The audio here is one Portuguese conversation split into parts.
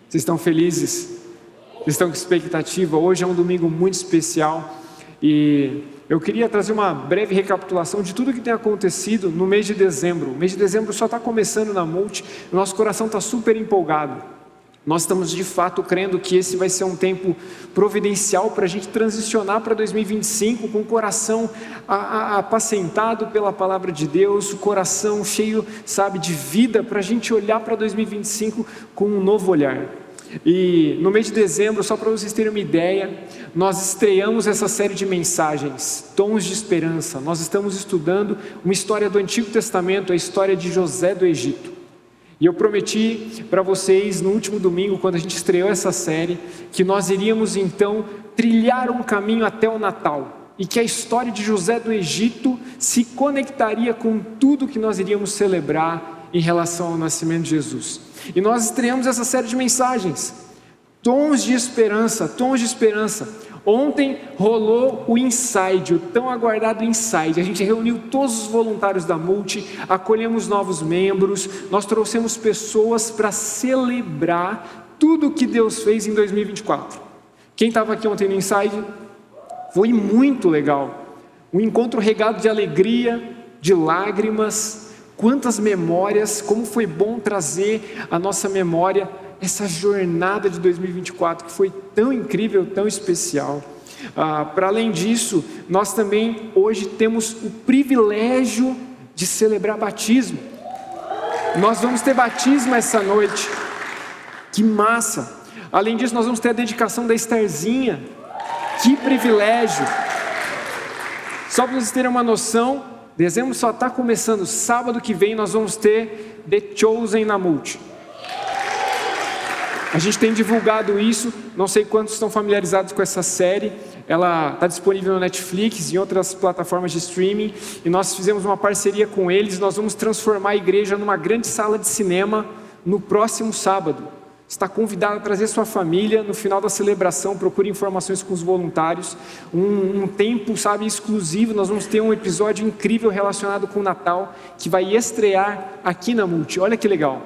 Vocês estão felizes? Vocês estão com expectativa? Hoje é um domingo muito especial e eu queria trazer uma breve recapitulação de tudo que tem acontecido no mês de dezembro. O mês de dezembro só está começando na Multi, o nosso coração está super empolgado. Nós estamos de fato crendo que esse vai ser um tempo providencial para a gente transicionar para 2025 com o coração apacentado pela palavra de Deus, o coração cheio, sabe, de vida, para a gente olhar para 2025 com um novo olhar. E no mês de dezembro, só para vocês terem uma ideia, nós estreamos essa série de mensagens, Tons de Esperança. Nós estamos estudando uma história do Antigo Testamento, a história de José do Egito. E eu prometi para vocês no último domingo, quando a gente estreou essa série, que nós iríamos então trilhar um caminho até o Natal, e que a história de José do Egito se conectaria com tudo que nós iríamos celebrar em relação ao nascimento de Jesus. E nós estreamos essa série de mensagens, Tons de Esperança, Tons de Esperança. Ontem rolou o Inside, o tão aguardado Inside. A gente reuniu todos os voluntários da Multi, acolhemos novos membros, nós trouxemos pessoas para celebrar tudo que Deus fez em 2024. Quem estava aqui ontem no Inside? Foi muito legal. Um encontro regado de alegria, de lágrimas, quantas memórias, como foi bom trazer à nossa memória essa jornada de 2024 que foi tão incrível, tão especial. Para além disso, nós também hoje temos o privilégio de celebrar batismo. Nós vamos ter batismo essa noite. Que massa! Além disso, nós vamos ter a dedicação da Estarzinha. Que privilégio! Só para vocês terem uma noção, dezembro só está começando. Sábado que vem nós vamos ter The Chosen na Multi. A gente tem divulgado isso, não sei quantos estão familiarizados com essa série, ela está disponível no Netflix e em outras plataformas de streaming, e nós fizemos uma parceria com eles, nós vamos transformar a igreja numa grande sala de cinema no próximo sábado. Está convidado a trazer sua família, no final da celebração, procure informações com os voluntários, um tempo, sabe, exclusivo, nós vamos ter um episódio incrível relacionado com o Natal, que vai estrear aqui na Multi, olha que legal.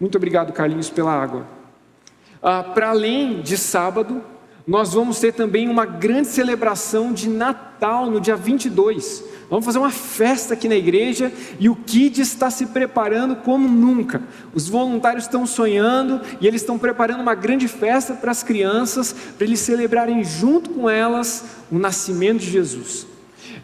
Muito obrigado, Carlinhos, pela água. Para além de sábado, nós vamos ter também uma grande celebração de Natal no dia 22. Vamos fazer uma festa aqui na igreja e o Kids está se preparando como nunca. Os voluntários estão sonhando e eles estão preparando uma grande festa para as crianças, para eles celebrarem junto com elas o nascimento de Jesus.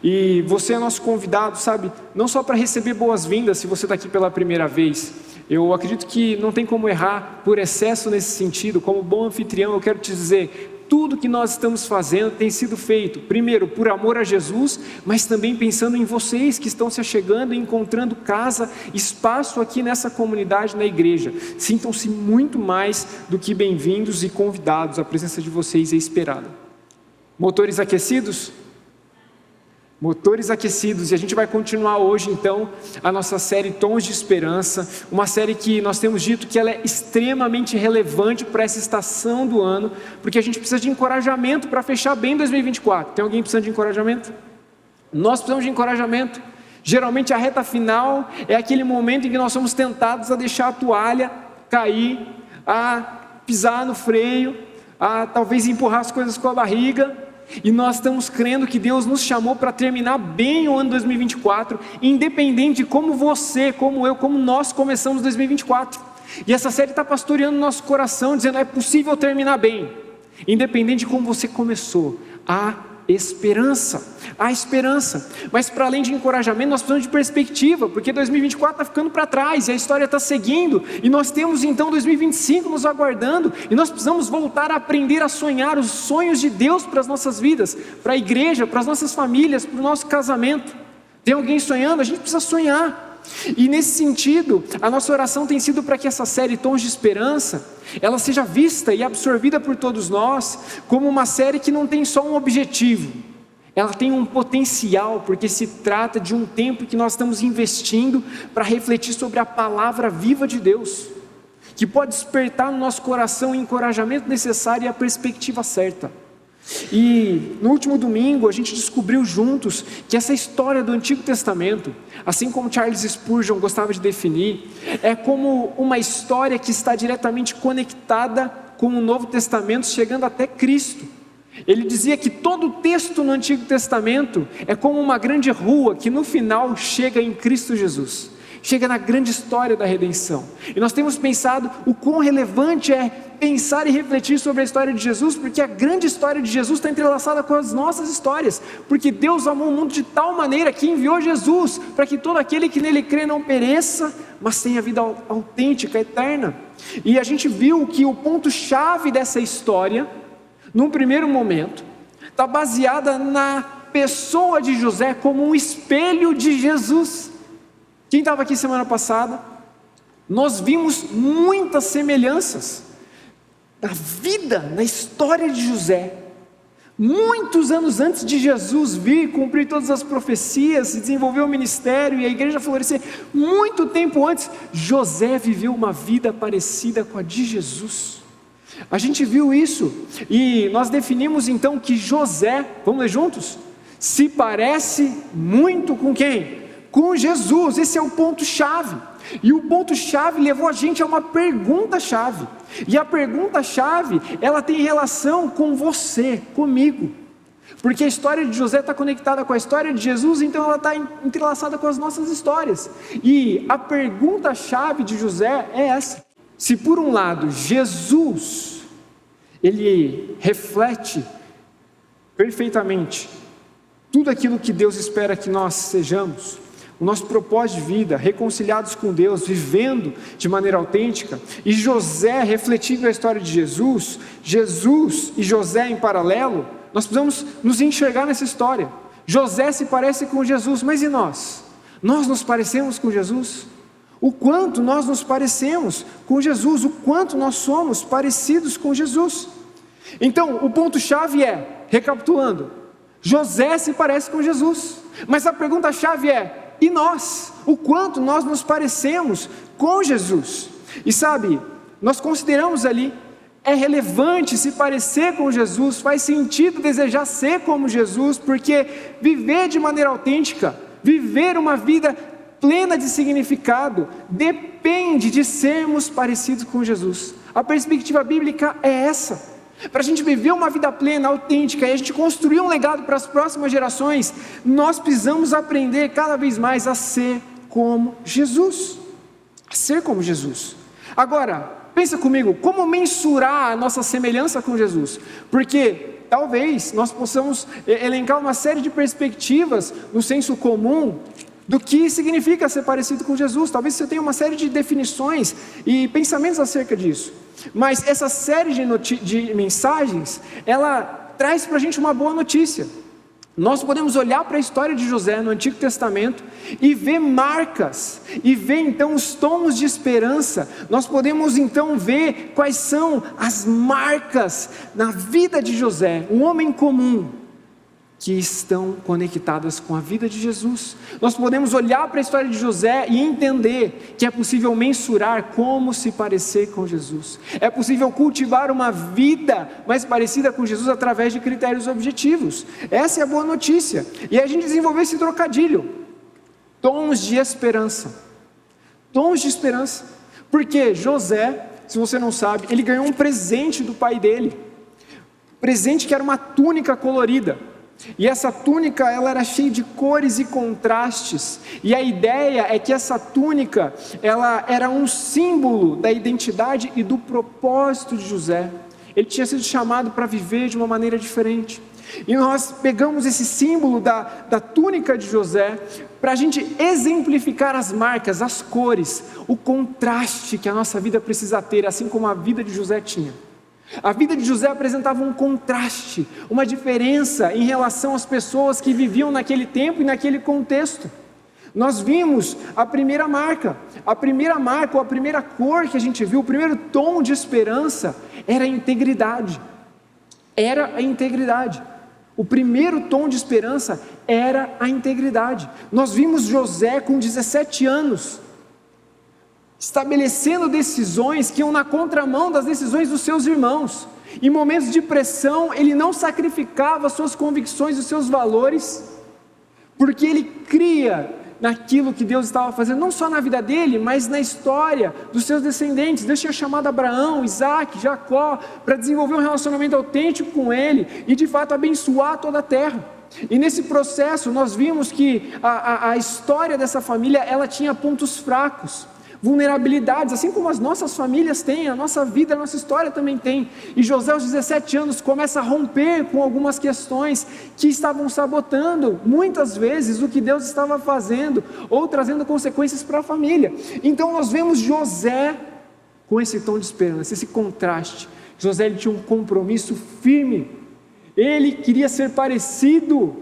E você é nosso convidado, sabe, não só para receber boas-vindas se você está aqui pela primeira vez. Eu acredito que não tem como errar por excesso nesse sentido. Como bom anfitrião, eu quero te dizer, tudo que nós estamos fazendo tem sido feito, primeiro, por amor a Jesus, mas também pensando em vocês que estão se achegando e encontrando casa, espaço aqui nessa comunidade, na igreja. Sintam-se muito mais do que bem-vindos e convidados, a presença de vocês é esperada. Motores aquecidos? Motores aquecidos, e a gente vai continuar hoje então a nossa série Tons de Esperança, uma série que nós temos dito que ela é extremamente relevante para essa estação do ano, porque a gente precisa de encorajamento para fechar bem 2024. Tem alguém precisando de encorajamento? Nós precisamos de encorajamento. Geralmente a reta final é aquele momento em que nós somos tentados a deixar a toalha cair, a pisar no freio, a talvez empurrar as coisas com a barriga. E nós estamos crendo que Deus nos chamou para terminar bem o ano 2024, independente de como você, como eu, como nós começamos 2024. E essa série está pastoreando o nosso coração, dizendo: é possível terminar bem, independente de como você começou. Há esperança, há esperança. Mas para além de encorajamento, nós precisamos de perspectiva, porque 2024 está ficando para trás, e a história está seguindo, e nós temos então 2025 nos aguardando, e nós precisamos voltar a aprender a sonhar os sonhos de Deus para as nossas vidas, para a igreja, para as nossas famílias, para o nosso casamento. Tem alguém sonhando? A gente precisa sonhar. E nesse sentido, a nossa oração tem sido para que essa série Tons de Esperança, ela seja vista e absorvida por todos nós como uma série que não tem só um objetivo, ela tem um potencial, porque se trata de um tempo que nós estamos investindo para refletir sobre a palavra viva de Deus, que pode despertar no nosso coração o encorajamento necessário e a perspectiva certa. E no último domingo a gente descobriu juntos que essa história do Antigo Testamento, assim como Charles Spurgeon gostava de definir, é como uma história que está diretamente conectada com o Novo Testamento, chegando até Cristo. Ele dizia que todo o texto no Antigo Testamento é como uma grande rua que no final chega em Cristo Jesus, chega na grande história da redenção. E nós temos pensado o quão relevante é pensar e refletir sobre a história de Jesus, porque a grande história de Jesus está entrelaçada com as nossas histórias, porque Deus amou o mundo de tal maneira que enviou Jesus, para que todo aquele que nele crê não pereça, mas tenha vida autêntica, eterna. E a gente viu que o ponto-chave dessa história, num primeiro momento, está baseada na pessoa de José como um espelho de Jesus. Quem estava aqui semana passada, nós vimos muitas semelhanças na vida, na história de José. Muitos anos antes de Jesus vir cumprir todas as profecias, desenvolver o ministério e a igreja florescer, muito tempo antes, José viveu uma vida parecida com a de Jesus. A gente viu isso e nós definimos então que José, vamos ler juntos? Se parece muito com quem? Com Jesus. Esse é o ponto-chave. E o ponto-chave levou a gente a uma pergunta-chave. E a pergunta-chave, ela tem relação com você, comigo. Porque a história de José está conectada com a história de Jesus, então ela está entrelaçada com as nossas histórias. E a pergunta-chave de José é essa. Se por um lado, Jesus, ele reflete perfeitamente tudo aquilo que Deus espera que nós sejamos, o nosso propósito de vida, reconciliados com Deus, vivendo de maneira autêntica, e José refletindo a história de Jesus, Jesus e José em paralelo, nós precisamos nos enxergar nessa história. José se parece com Jesus, mas e nós? Nós nos parecemos com Jesus? O quanto nós nos parecemos com Jesus, o quanto nós somos parecidos com Jesus. Então, o ponto-chave é, recapitulando, José se parece com Jesus, mas a pergunta-chave é, e nós? O quanto nós nos parecemos com Jesus? E sabe, nós consideramos ali, é relevante se parecer com Jesus, faz sentido desejar ser como Jesus, porque viver de maneira autêntica, viver uma vida plena de significado, depende de sermos parecidos com Jesus. A perspectiva bíblica é essa. Para a gente viver uma vida plena, autêntica, e a gente construir um legado para as próximas gerações, nós precisamos aprender cada vez mais a ser como Jesus. A ser como Jesus. Agora, pensa comigo, como mensurar a nossa semelhança com Jesus? Porque talvez nós possamos elencar uma série de perspectivas no senso comum do que significa ser parecido com Jesus. Talvez você tenha uma série de definições e pensamentos acerca disso. Mas essa série de mensagens, ela traz para a gente uma boa notícia. Nós podemos olhar para a história de José no Antigo Testamento e ver marcas, e ver então os tons de esperança. Nós podemos então ver quais são as marcas na vida de José, um homem comum, que estão conectadas com a vida de Jesus. Nós podemos olhar para a história de José e entender que é possível mensurar como se parecer com Jesus. É possível cultivar uma vida mais parecida com Jesus através de critérios objetivos. Essa é a boa notícia. E a gente desenvolveu esse trocadilho. Tons de esperança. Tons de esperança. Porque José, se você não sabe, ele ganhou um presente do pai dele. Presente que era uma túnica colorida. E essa túnica, ela era cheia de cores e contrastes, e a ideia é que essa túnica, ela era um símbolo da identidade e do propósito de José. Ele tinha sido chamado para viver de uma maneira diferente, e nós pegamos esse símbolo da túnica de José, para a gente exemplificar as marcas, as cores, o contraste que a nossa vida precisa ter, assim como a vida de José tinha. A vida de José apresentava um contraste, uma diferença em relação às pessoas que viviam naquele tempo e naquele contexto. Nós vimos a primeira marca, ou a primeira cor que a gente viu, o primeiro tom de esperança era a integridade. Era a integridade. O primeiro tom de esperança era a integridade. Nós vimos José com 17 anos, estabelecendo decisões que iam na contramão das decisões dos seus irmãos. Em momentos de pressão, ele não sacrificava suas convicções, os seus valores, porque ele cria naquilo que Deus estava fazendo, não só na vida dele, mas na história dos seus descendentes. Deus tinha chamado Abraão, Isaac, Jacó, para desenvolver um relacionamento autêntico com ele, e de fato abençoar toda a terra. E nesse processo nós vimos que a história dessa família, ela tinha pontos fracos, vulnerabilidades, assim como as nossas famílias têm, a nossa vida, a nossa história também tem. E José aos 17 anos começa a romper com algumas questões que estavam sabotando muitas vezes o que Deus estava fazendo, ou trazendo consequências para a família. Então nós vemos José com esse tom de esperança, esse contraste. José, ele tinha um compromisso firme, ele queria ser parecido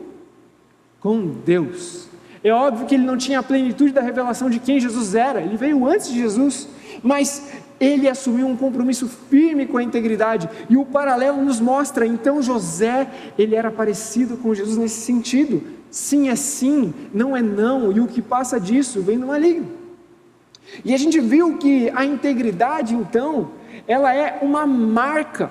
com Deus. É óbvio que ele não tinha a plenitude da revelação de quem Jesus era, ele veio antes de Jesus, mas ele assumiu um compromisso firme com a integridade, e o paralelo nos mostra, então José, ele era parecido com Jesus nesse sentido. Sim é sim, não é não, e o que passa disso vem do maligno. E a gente viu que a integridade, então, ela é uma marca,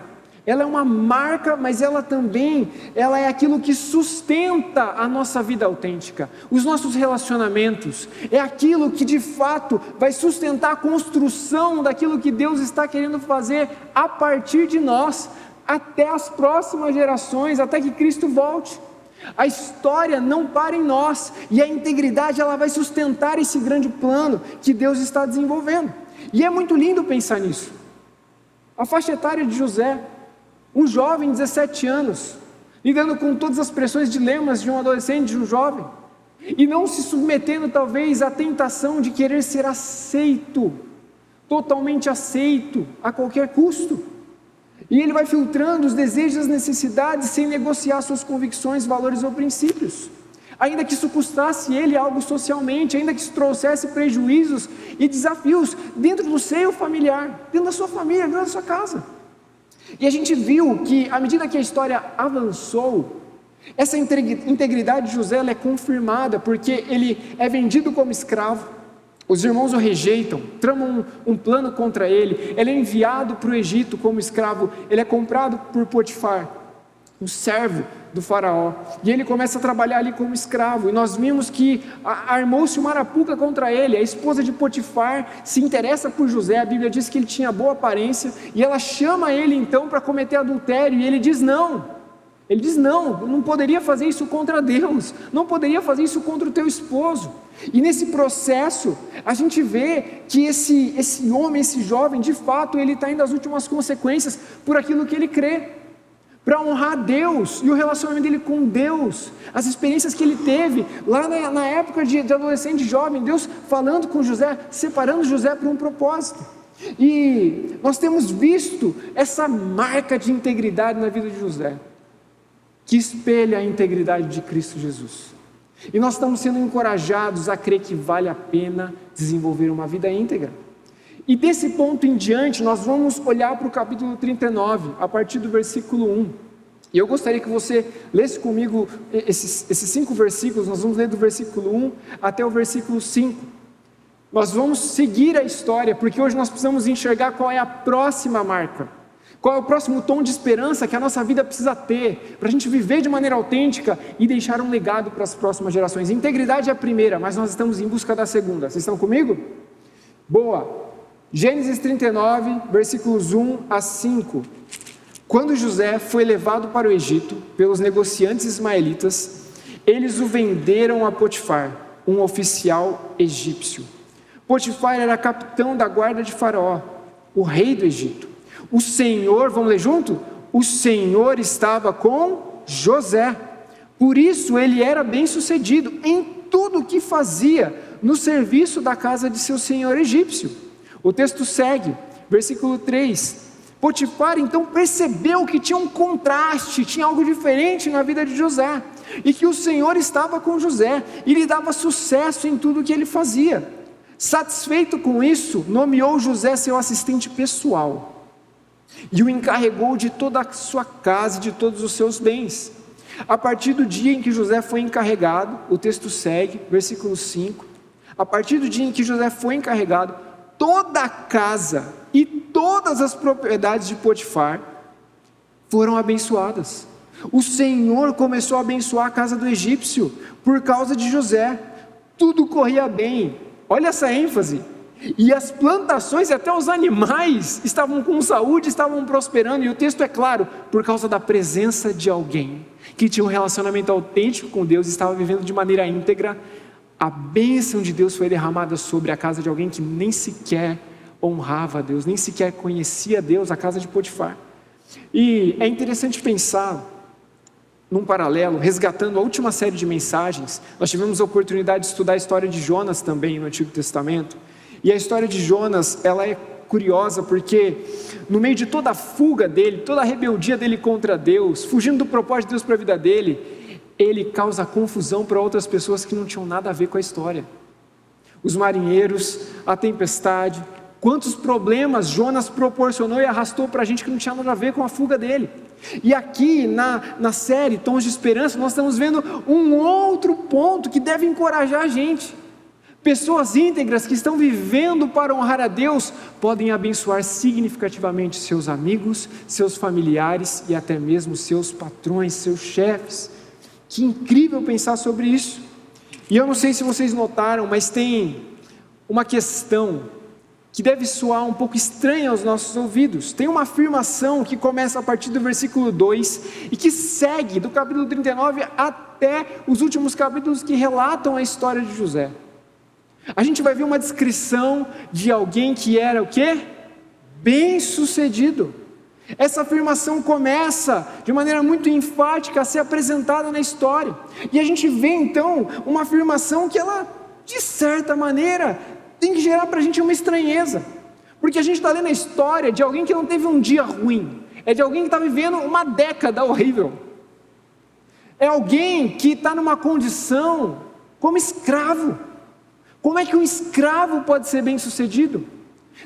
mas ela também é aquilo que sustenta a nossa vida autêntica, os nossos relacionamentos, é aquilo que de fato vai sustentar a construção daquilo que Deus está querendo fazer a partir de nós, até as próximas gerações, até que Cristo volte. A história não para em nós, e a integridade, ela vai sustentar esse grande plano que Deus está desenvolvendo. E é muito lindo pensar nisso. A faixa etária de José, um jovem de 17 anos, lidando com todas as pressões, dilemas de um adolescente, de um jovem, e não se submetendo talvez à tentação de querer ser aceito, totalmente aceito, a qualquer custo. E ele vai filtrando os desejos e as necessidades, sem negociar suas convicções, valores ou princípios, ainda que isso custasse ele algo socialmente, ainda que isso trouxesse prejuízos e desafios dentro do seio familiar, dentro da sua família, dentro da sua casa. E a gente viu que, à medida que a história avançou, essa integridade de José, ela é confirmada, porque ele é vendido como escravo, os irmãos o rejeitam, tramam um plano contra ele, ele é enviado para o Egito como escravo, ele é comprado por Potifar, um servo do faraó, e ele começa a trabalhar ali como escravo, e nós vimos que armou-se uma arapuca contra ele. A esposa de Potifar se interessa por José, a Bíblia diz que ele tinha boa aparência, e ela chama ele então para cometer adultério, e ele diz não, não poderia fazer isso contra Deus, não poderia fazer isso contra o teu esposo. E nesse processo, a gente vê que esse homem, esse jovem, de fato, ele está indo às últimas consequências por aquilo que ele crê, para honrar Deus e o relacionamento dele com Deus, as experiências que ele teve lá na época de adolescente, jovem, Deus falando com José, separando José para um propósito. E nós temos visto essa marca de integridade na vida de José, que espelha a integridade de Cristo Jesus. E nós estamos sendo encorajados a crer que vale a pena desenvolver uma vida íntegra. E desse ponto em diante, nós vamos olhar para o capítulo 39, a partir do versículo 1. E eu gostaria que você lesse comigo esses 5 versículos. Nós vamos ler do versículo 1 até o versículo 5. Nós vamos seguir a história, porque hoje nós precisamos enxergar qual é a próxima marca, qual é o próximo tom de esperança que a nossa vida precisa ter, para a gente viver de maneira autêntica e deixar um legado para as próximas gerações. Integridade é a primeira, mas nós estamos em busca da segunda. Vocês estão comigo? Boa! Gênesis 39, versículos 1 a 5. Quando José foi levado para o Egito pelos negociantes ismaelitas, eles o venderam a Potifar, um oficial egípcio. Potifar era capitão da guarda de Faraó, o rei do Egito. O Senhor, vamos ler junto? O Senhor estava com José, por isso ele era bem sucedido em tudo o que fazia no serviço da casa de seu senhor egípcio. O texto segue, versículo 3, Potifar então percebeu que tinha um contraste, tinha algo diferente na vida de José, e que o Senhor estava com José, e lhe dava sucesso em tudo o que ele fazia. Satisfeito com isso, nomeou José seu assistente pessoal, e o encarregou de toda a sua casa e de todos os seus bens. A partir do dia em que José foi encarregado, o texto segue, versículo 5, a partir do dia em que José foi encarregado, toda a casa e todas as propriedades de Potifar foram abençoadas. O Senhor começou a abençoar a casa do egípcio por causa de José. Tudo corria bem. Olha essa ênfase. E as plantações e até os animais estavam com saúde, estavam prosperando. E o texto é claro, por causa da presença de alguém que tinha um relacionamento autêntico com Deus e estava vivendo de maneira íntegra. A bênção de Deus foi derramada sobre a casa de alguém que nem sequer honrava a Deus, nem sequer conhecia Deus, a casa de Potifar. E é interessante pensar num paralelo, resgatando a última série de mensagens. Nós tivemos a oportunidade de estudar a história de Jonas também no Antigo Testamento. E a história de Jonas, ela é curiosa porque no meio de toda a fuga dele, toda a rebeldia dele contra Deus, fugindo do propósito de Deus para a vida dele, ele causa confusão para outras pessoas que não tinham nada a ver com a história. Os marinheiros, a tempestade, quantos problemas Jonas proporcionou e arrastou para a gente que não tinha nada a ver com a fuga dele. E aqui na série Tons de Esperança, nós estamos vendo um outro ponto que deve encorajar a gente. Pessoas íntegras que estão vivendo para honrar a Deus podem abençoar significativamente seus amigos, seus familiares e até mesmo seus patrões, seus chefes. Que incrível pensar sobre isso. E eu não sei se vocês notaram, mas tem uma questão que deve soar um pouco estranha aos nossos ouvidos. Tem uma afirmação que começa a partir do versículo 2 e que segue do capítulo 39 até os últimos capítulos que relatam a história de José. A gente vai ver uma descrição de alguém que era o quê? Bem-sucedido. Essa afirmação começa de maneira muito enfática a ser apresentada na história. E a gente vê então uma afirmação que ela, de certa maneira, tem que gerar para a gente uma estranheza. Porque a gente está lendo a história de alguém que não teve um dia ruim. É de alguém que está vivendo uma década horrível. É alguém que está numa condição como escravo. Como é que um escravo pode ser bem-sucedido?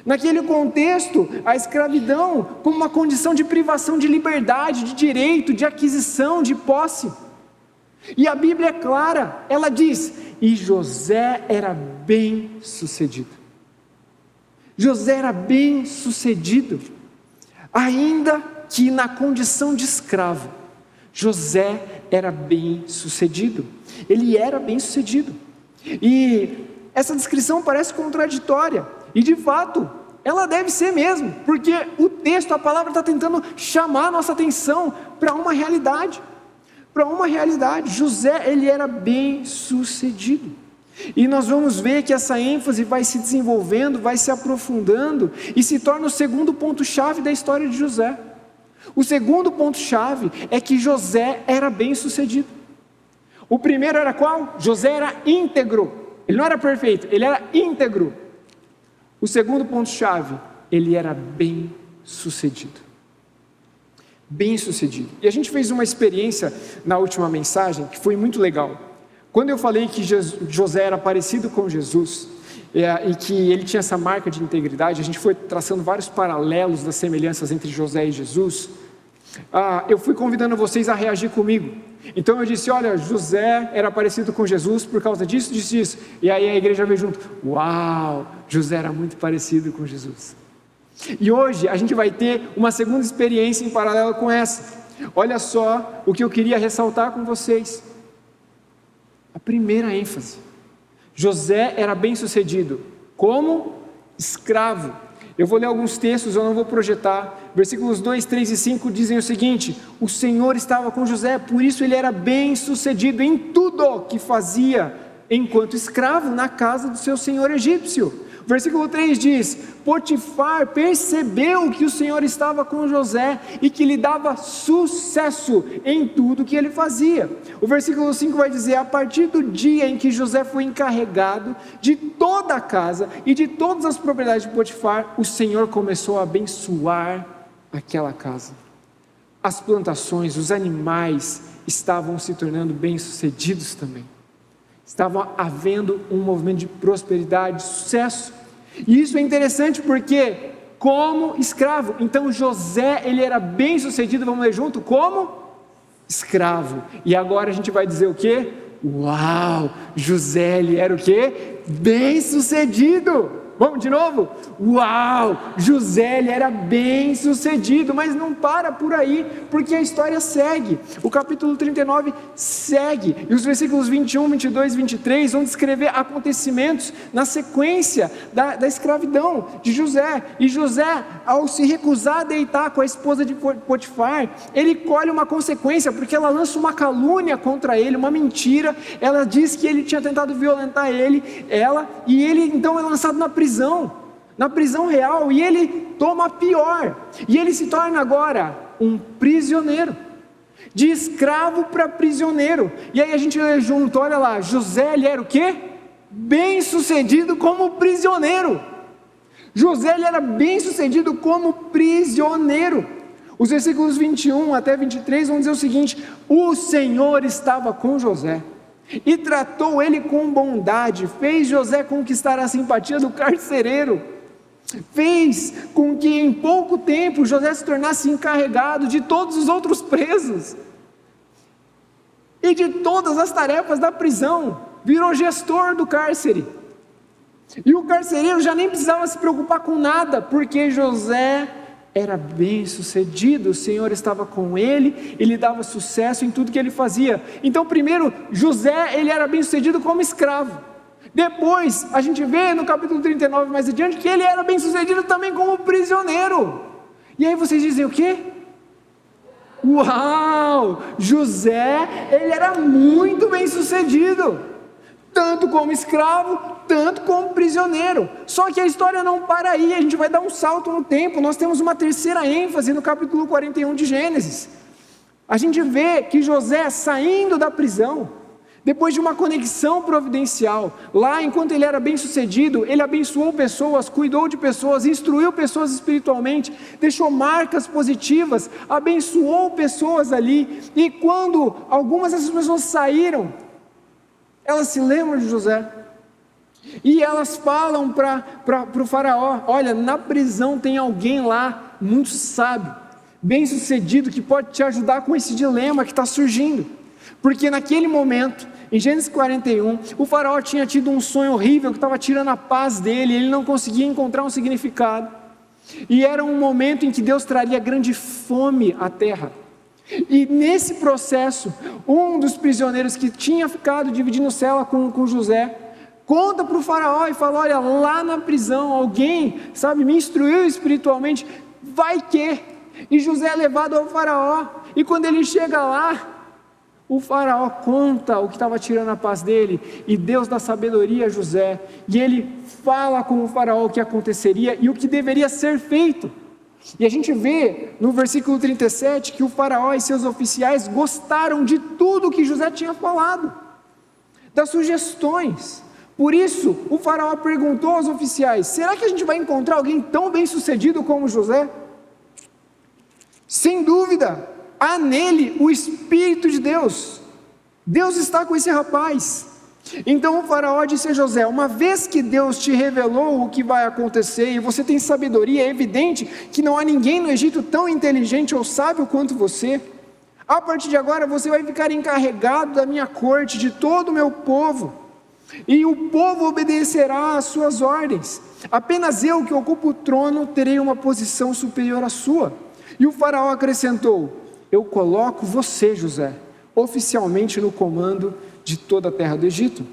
Naquele contexto, a escravidão como uma condição de privação de liberdade, de direito, de aquisição, de posse. E a Bíblia é clara, ela diz, e José era bem-sucedido. José era bem-sucedido, ainda que na condição de escravo. José era bem-sucedido, ele era bem-sucedido. E essa descrição parece contraditória, e de fato, ela deve ser mesmo, porque o texto, a palavra está tentando chamar a nossa atenção para uma realidade. José, ele era bem sucedido, e nós vamos ver que essa ênfase vai se desenvolvendo, vai se aprofundando, e se torna o segundo ponto-chave da história de José. O segundo ponto-chave é que José era bem sucedido. O primeiro era qual? José era íntegro, ele não era perfeito, ele era íntegro. O segundo ponto-chave, ele era bem sucedido. Bem sucedido. E a gente fez uma experiência na última mensagem que foi muito legal. Quando eu falei que José era parecido com Jesus e que ele tinha essa marca de integridade, a gente foi traçando vários paralelos das semelhanças entre José e Jesus. Eu fui convidando vocês a reagir comigo. Então eu disse, olha, José era parecido com Jesus por causa disso, disso, disso. E aí a igreja veio junto, uau, José era muito parecido com Jesus. E hoje a gente vai ter uma segunda experiência em paralelo com essa. Olha só o que eu queria ressaltar com vocês. A primeira ênfase, José era bem sucedido como escravo. Eu vou ler alguns textos, eu não vou projetar. Versículos 2, 3 e 5 dizem o seguinte: o Senhor estava com José, por isso ele era bem sucedido em tudo que fazia enquanto escravo na casa do seu senhor egípcio. Versículo 3 diz, Potifar percebeu que o Senhor estava com José e que lhe dava sucesso em tudo que ele fazia. O versículo 5 vai dizer, a partir do dia em que José foi encarregado de toda a casa e de todas as propriedades de Potifar, o Senhor começou a abençoar aquela casa. As plantações, os animais estavam se tornando bem-sucedidos também. Estava havendo um movimento de prosperidade, de sucesso. E isso é interessante porque, como escravo, então José, ele era bem sucedido, vamos ler junto, como escravo. E agora a gente vai dizer o quê? Uau, José, ele era o quê? Bem sucedido. Vamos de novo? Uau! José, ele era bem sucedido, mas não para por aí, porque a história segue. O capítulo 39 segue, e os versículos 21, 22 e 23 vão descrever acontecimentos na sequência da escravidão de José. E José, ao se recusar a deitar com a esposa de Potifar, ele colhe uma consequência, porque ela lança uma calúnia contra ele, uma mentira. Ela diz que ele tinha tentado violentar ela, e ele então é lançado na prisão real, e ele toma a pior, e ele se torna agora um prisioneiro, de escravo para prisioneiro. E aí a gente lê junto, olha lá, José, ele era o quê? Bem sucedido como prisioneiro. José, ele era bem sucedido como prisioneiro. Os versículos 21 até 23 vão dizer o seguinte: o Senhor estava com José e tratou ele com bondade, fez José conquistar a simpatia do carcereiro, fez com que em pouco tempo José se tornasse encarregado de todos os outros presos e de todas as tarefas da prisão, virou gestor do cárcere, e o carcereiro já nem precisava se preocupar com nada, porque José era bem sucedido, o Senhor estava com ele, ele dava sucesso em tudo que ele fazia. Então primeiro, José, ele era bem sucedido como escravo. Depois, a gente vê no capítulo 39 mais adiante, que ele era bem sucedido também como prisioneiro. E aí vocês dizem o quê? Uau! José, ele era muito bem sucedido, tanto como escravo, tanto como prisioneiro. Só que a história não para aí, a gente vai dar um salto no tempo. Nós temos uma terceira ênfase no capítulo 41 de Gênesis. A gente vê que José, saindo da prisão, depois de uma conexão providencial, lá enquanto ele era bem sucedido, ele abençoou pessoas, cuidou de pessoas, instruiu pessoas espiritualmente, deixou marcas positivas, abençoou pessoas ali. E quando algumas dessas pessoas saíram, elas se lembram de José, e elas falam para o faraó: olha, na prisão tem alguém lá, muito sábio, bem sucedido, que pode te ajudar com esse dilema que está surgindo. Porque naquele momento, em Gênesis 41, o faraó tinha tido um sonho horrível que estava tirando a paz dele, ele não conseguia encontrar um significado, e era um momento em que Deus traria grande fome à terra. E nesse processo, um dos prisioneiros que tinha ficado dividindo cela com José, conta para o faraó e fala: olha, lá na prisão alguém, me instruiu espiritualmente, vai que... E José é levado ao faraó, e quando ele chega lá, o faraó conta o que estava tirando a paz dele, e Deus dá sabedoria a José, e ele fala com o faraó o que aconteceria e o que deveria ser feito. E a gente vê no versículo 37 que o faraó e seus oficiais gostaram de tudo que José tinha falado, das sugestões. Por isso o faraó perguntou aos oficiais: será que a gente vai encontrar alguém tão bem sucedido como José? Sem dúvida, há nele o Espírito de Deus, Deus está com esse rapaz. Então o faraó disse a José: uma vez que Deus te revelou o que vai acontecer, e você tem sabedoria, é evidente que não há ninguém no Egito tão inteligente ou sábio quanto você. A partir de agora você vai ficar encarregado da minha corte, de todo o meu povo, e o povo obedecerá às suas ordens. Apenas eu, que ocupo o trono, terei uma posição superior à sua. E o faraó acrescentou: eu coloco você, José, oficialmente no comando de toda a terra do Egito.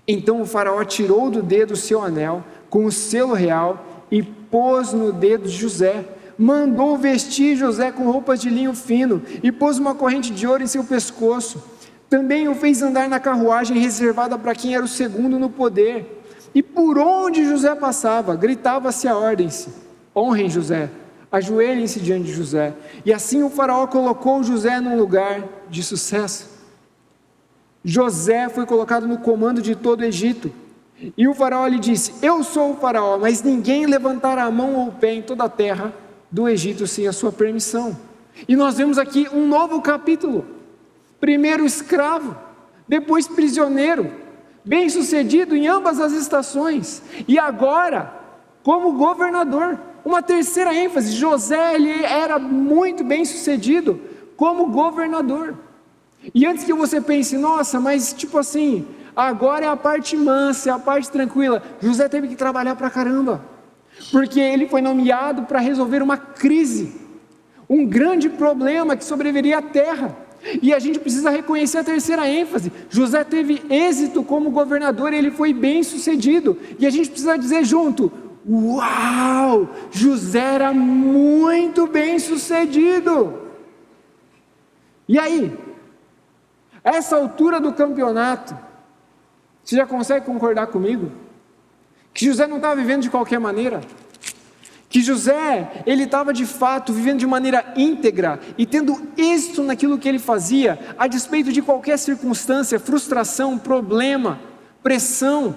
Então o faraó tirou do dedo o seu anel com o selo real e pôs no dedo de José. Mandou vestir José com roupas de linho fino e pôs uma corrente de ouro em seu pescoço. Também o fez andar na carruagem reservada para quem era o segundo no poder. E por onde José passava, gritava-se a ordem-se: honrem José, ajoelhem-se diante de José. E assim o faraó colocou José num lugar de sucesso. José foi colocado no comando de todo o Egito. E o faraó lhe disse: eu sou o faraó, mas ninguém levantará a mão ou o pé em toda a terra do Egito sem a sua permissão. E nós vemos aqui um novo capítulo. Primeiro escravo, depois prisioneiro, bem sucedido em ambas as estações, e agora como governador. Uma terceira ênfase: José, ele era muito bem sucedido como governador. E antes que você pense, nossa, mas tipo assim, agora é a parte mansa, é a parte tranquila. José teve que trabalhar pra caramba, porque ele foi nomeado para resolver uma crise, um grande problema que sobreviveria à terra. E a gente precisa reconhecer a terceira ênfase: José teve êxito como governador, ele foi bem sucedido. E a gente precisa dizer junto: uau, José era muito bem sucedido. E aí, a essa altura do campeonato, você já consegue concordar comigo? Que José não estava vivendo de qualquer maneira? Que José, ele estava de fato vivendo de maneira íntegra e tendo êxito naquilo que ele fazia, a despeito de qualquer circunstância, frustração, problema, pressão,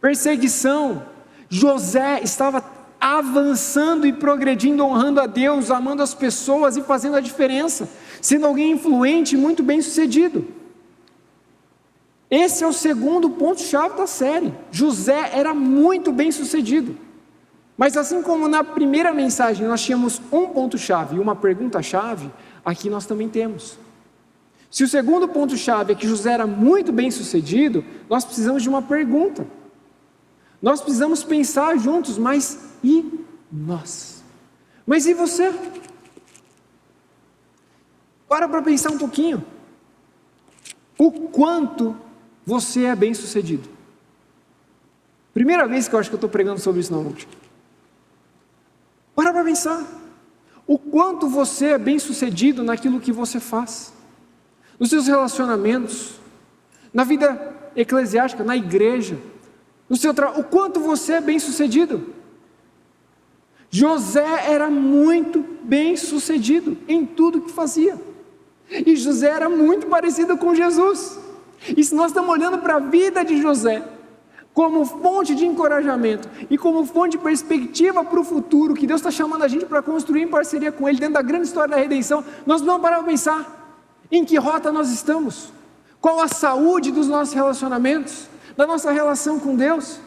perseguição. José estava avançando e progredindo, honrando a Deus, amando as pessoas e fazendo a diferença, sendo alguém influente e muito bem sucedido. Esse é o segundo ponto-chave da série. José era muito bem sucedido. Mas assim como na primeira mensagem nós tínhamos um ponto-chave e uma pergunta-chave, aqui nós também temos. Se o segundo ponto-chave é que José era muito bem sucedido, nós precisamos de uma pergunta. Nós precisamos pensar juntos, mas e nós? Mas e você? Para pensar um pouquinho. O quanto você é bem sucedido? Primeira vez que eu acho que eu estou pregando sobre isso na noite. Para pensar, o quanto você é bem sucedido naquilo que você faz, nos seus relacionamentos, na vida eclesiástica, na igreja, no seu trabalho, o quanto você é bem sucedido. José era muito bem sucedido em tudo que fazia, e José era muito parecido com Jesus. E se nós estamos olhando para a vida de José como fonte de encorajamento e como fonte de perspectiva para o futuro, que Deus está chamando a gente para construir em parceria com Ele, dentro da grande história da redenção, nós não paramos para pensar em que rota nós estamos, qual a saúde dos nossos relacionamentos, da nossa relação com Deus,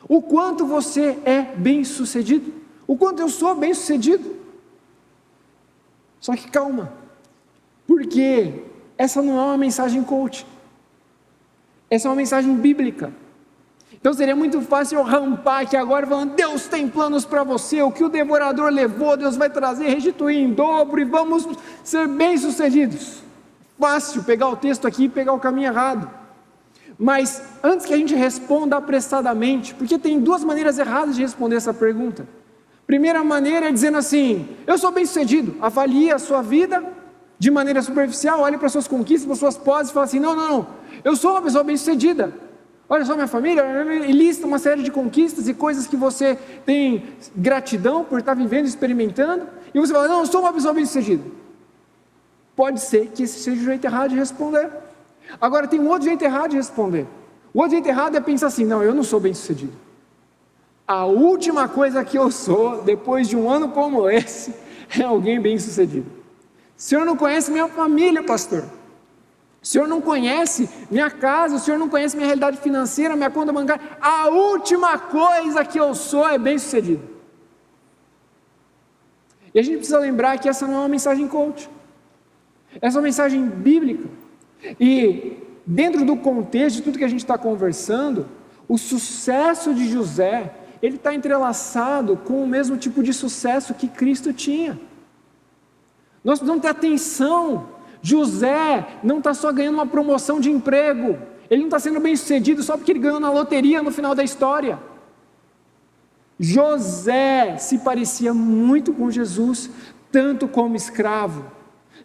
o quanto você é bem sucedido, o quanto eu sou bem sucedido. Só que calma, porque essa não é uma mensagem coach, essa é uma mensagem bíblica. Então seria muito fácil eu rampar aqui agora falando: Deus tem planos para você, o que o devorador levou, Deus vai trazer, restituir em dobro, e vamos ser bem-sucedidos. Fácil pegar o texto aqui e pegar o caminho errado. Mas antes que a gente responda apressadamente, porque tem duas maneiras erradas de responder essa pergunta. Primeira maneira é dizendo assim: eu sou bem-sucedido. Avalie a sua vida de maneira superficial, olhe para suas conquistas, para suas posses e fala assim: não, eu sou uma pessoa bem-sucedida. Olha só minha família, e lista uma série de conquistas e coisas que você tem gratidão por estar vivendo, experimentando, e você fala: não, eu sou uma pessoa bem-sucedida. Pode ser que esse seja o jeito errado de responder. Agora tem um outro jeito errado de responder. O outro jeito errado é pensar assim: não, eu não sou bem-sucedido. A última coisa que eu sou, depois de um ano como esse, é alguém bem-sucedido. O senhor não conhece minha família, pastor. O senhor não conhece minha casa, o senhor não conhece minha realidade financeira, minha conta bancária. A última coisa que eu sou é bem-sucedido. E a gente precisa lembrar que essa não é uma mensagem coach, essa é uma mensagem bíblica. E dentro do contexto de tudo que a gente está conversando, o sucesso de José, ele está entrelaçado com o mesmo tipo de sucesso que Cristo tinha. Nós precisamos ter atenção. José não está só ganhando uma promoção de emprego, ele não está sendo bem sucedido só porque ele ganhou na loteria no final da história. José se parecia muito com Jesus, tanto como escravo,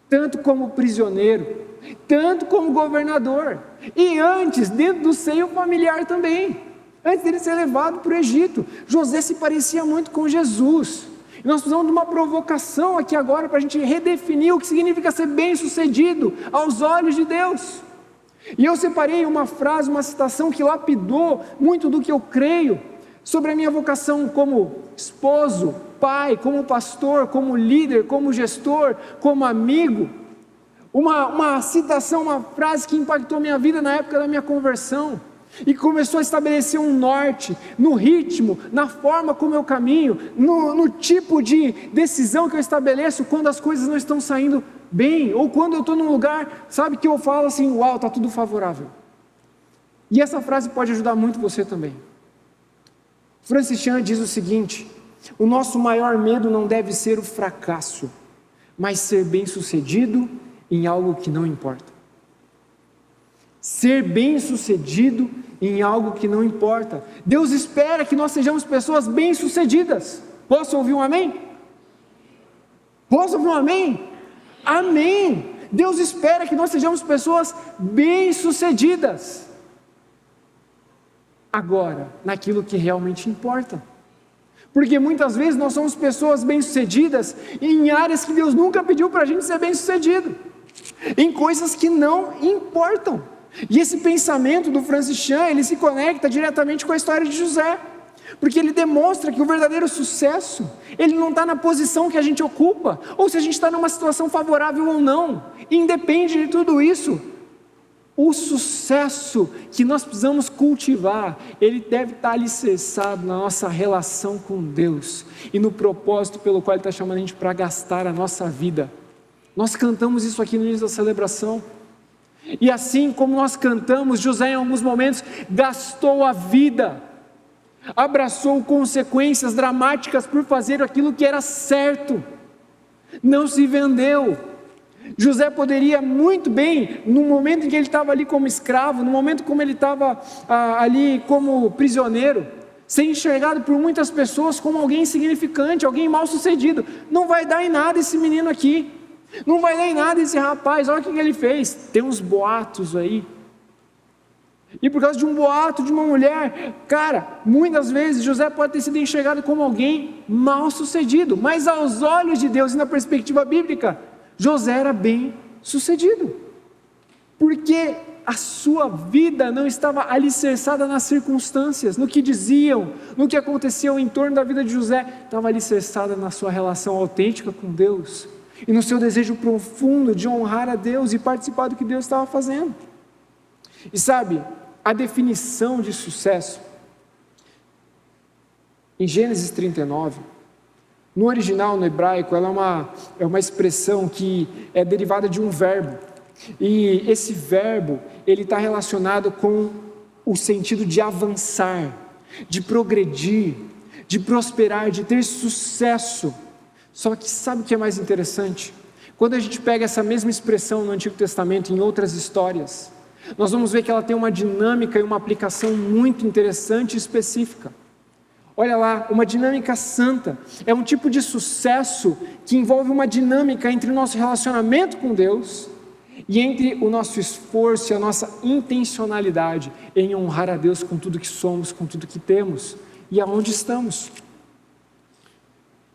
tanto como prisioneiro, tanto como governador, e antes, dentro do seio familiar também, antes dele ser levado para o Egito. José se parecia muito com Jesus. E nós precisamos de uma provocação aqui agora para a gente redefinir o que significa ser bem-sucedido aos olhos de Deus. E eu separei uma frase, uma citação que lapidou muito do que eu creio sobre a minha vocação como esposo, pai, como pastor, como líder, como gestor, como amigo. Uma citação, uma frase que impactou minha vida na época da minha conversão, e começou a estabelecer um norte, no ritmo, na forma como eu caminho, no tipo de decisão que eu estabeleço quando as coisas não estão saindo bem, ou quando eu estou num lugar, sabe, que eu falo assim, uau, está tudo favorável. E essa frase pode ajudar muito você também. Francis Chan diz o seguinte: o nosso maior medo não deve ser o fracasso, mas ser bem-sucedido em algo que não importa. Ser bem-sucedido em algo que não importa. Deus espera que nós sejamos pessoas bem-sucedidas. Posso ouvir um amém? Posso ouvir um amém? Amém! Deus espera que nós sejamos pessoas bem-sucedidas. Agora, naquilo que realmente importa. Porque muitas vezes nós somos pessoas bem-sucedidas em áreas que Deus nunca pediu para a gente ser bem-sucedido. Em coisas que não importam. E esse pensamento do Francis Chan, ele se conecta diretamente com a história de José. Porque ele demonstra que o verdadeiro sucesso, ele não está na posição que a gente ocupa, ou se a gente está numa situação favorável ou não. Independe de tudo isso. O sucesso que nós precisamos cultivar, ele deve estar alicerçado na nossa relação com Deus e no propósito pelo qual Ele está chamando a gente para gastar a nossa vida. Nós cantamos isso aqui no início da celebração. E assim como nós cantamos, José em alguns momentos gastou a vida, abraçou consequências dramáticas por fazer aquilo que era certo, não se vendeu. José poderia muito bem, no momento em que ele estava ali como escravo, no momento como ele estava ali como prisioneiro, ser enxergado por muitas pessoas como alguém insignificante, alguém mal sucedido. Não vai dar em nada esse menino aqui, não vai dar em nada esse rapaz, olha o que ele fez. Tem uns boatos aí, e por causa de um boato de uma mulher, cara, muitas vezes José pode ter sido enxergado como alguém mal sucedido, mas aos olhos de Deus e na perspectiva bíblica, José era bem sucedido, porque a sua vida não estava alicerçada nas circunstâncias, no que diziam, no que aconteceu em torno da vida de José, estava alicerçada na sua relação autêntica com Deus, e no seu desejo profundo de honrar a Deus e participar do que Deus estava fazendo. E sabe, a definição de sucesso, em Gênesis 39, no original, no hebraico, ela é uma expressão que é derivada de um verbo, e esse verbo, ele está relacionado com o sentido de avançar, de progredir, de prosperar, de ter sucesso. Só que sabe o que é mais interessante? Quando a gente pega essa mesma expressão no Antigo Testamento, em outras histórias, nós vamos ver que ela tem uma dinâmica e uma aplicação muito interessante e específica. Olha lá, uma dinâmica santa, é um tipo de sucesso que envolve uma dinâmica entre o nosso relacionamento com Deus e entre o nosso esforço e a nossa intencionalidade em honrar a Deus com tudo que somos, com tudo que temos e aonde estamos.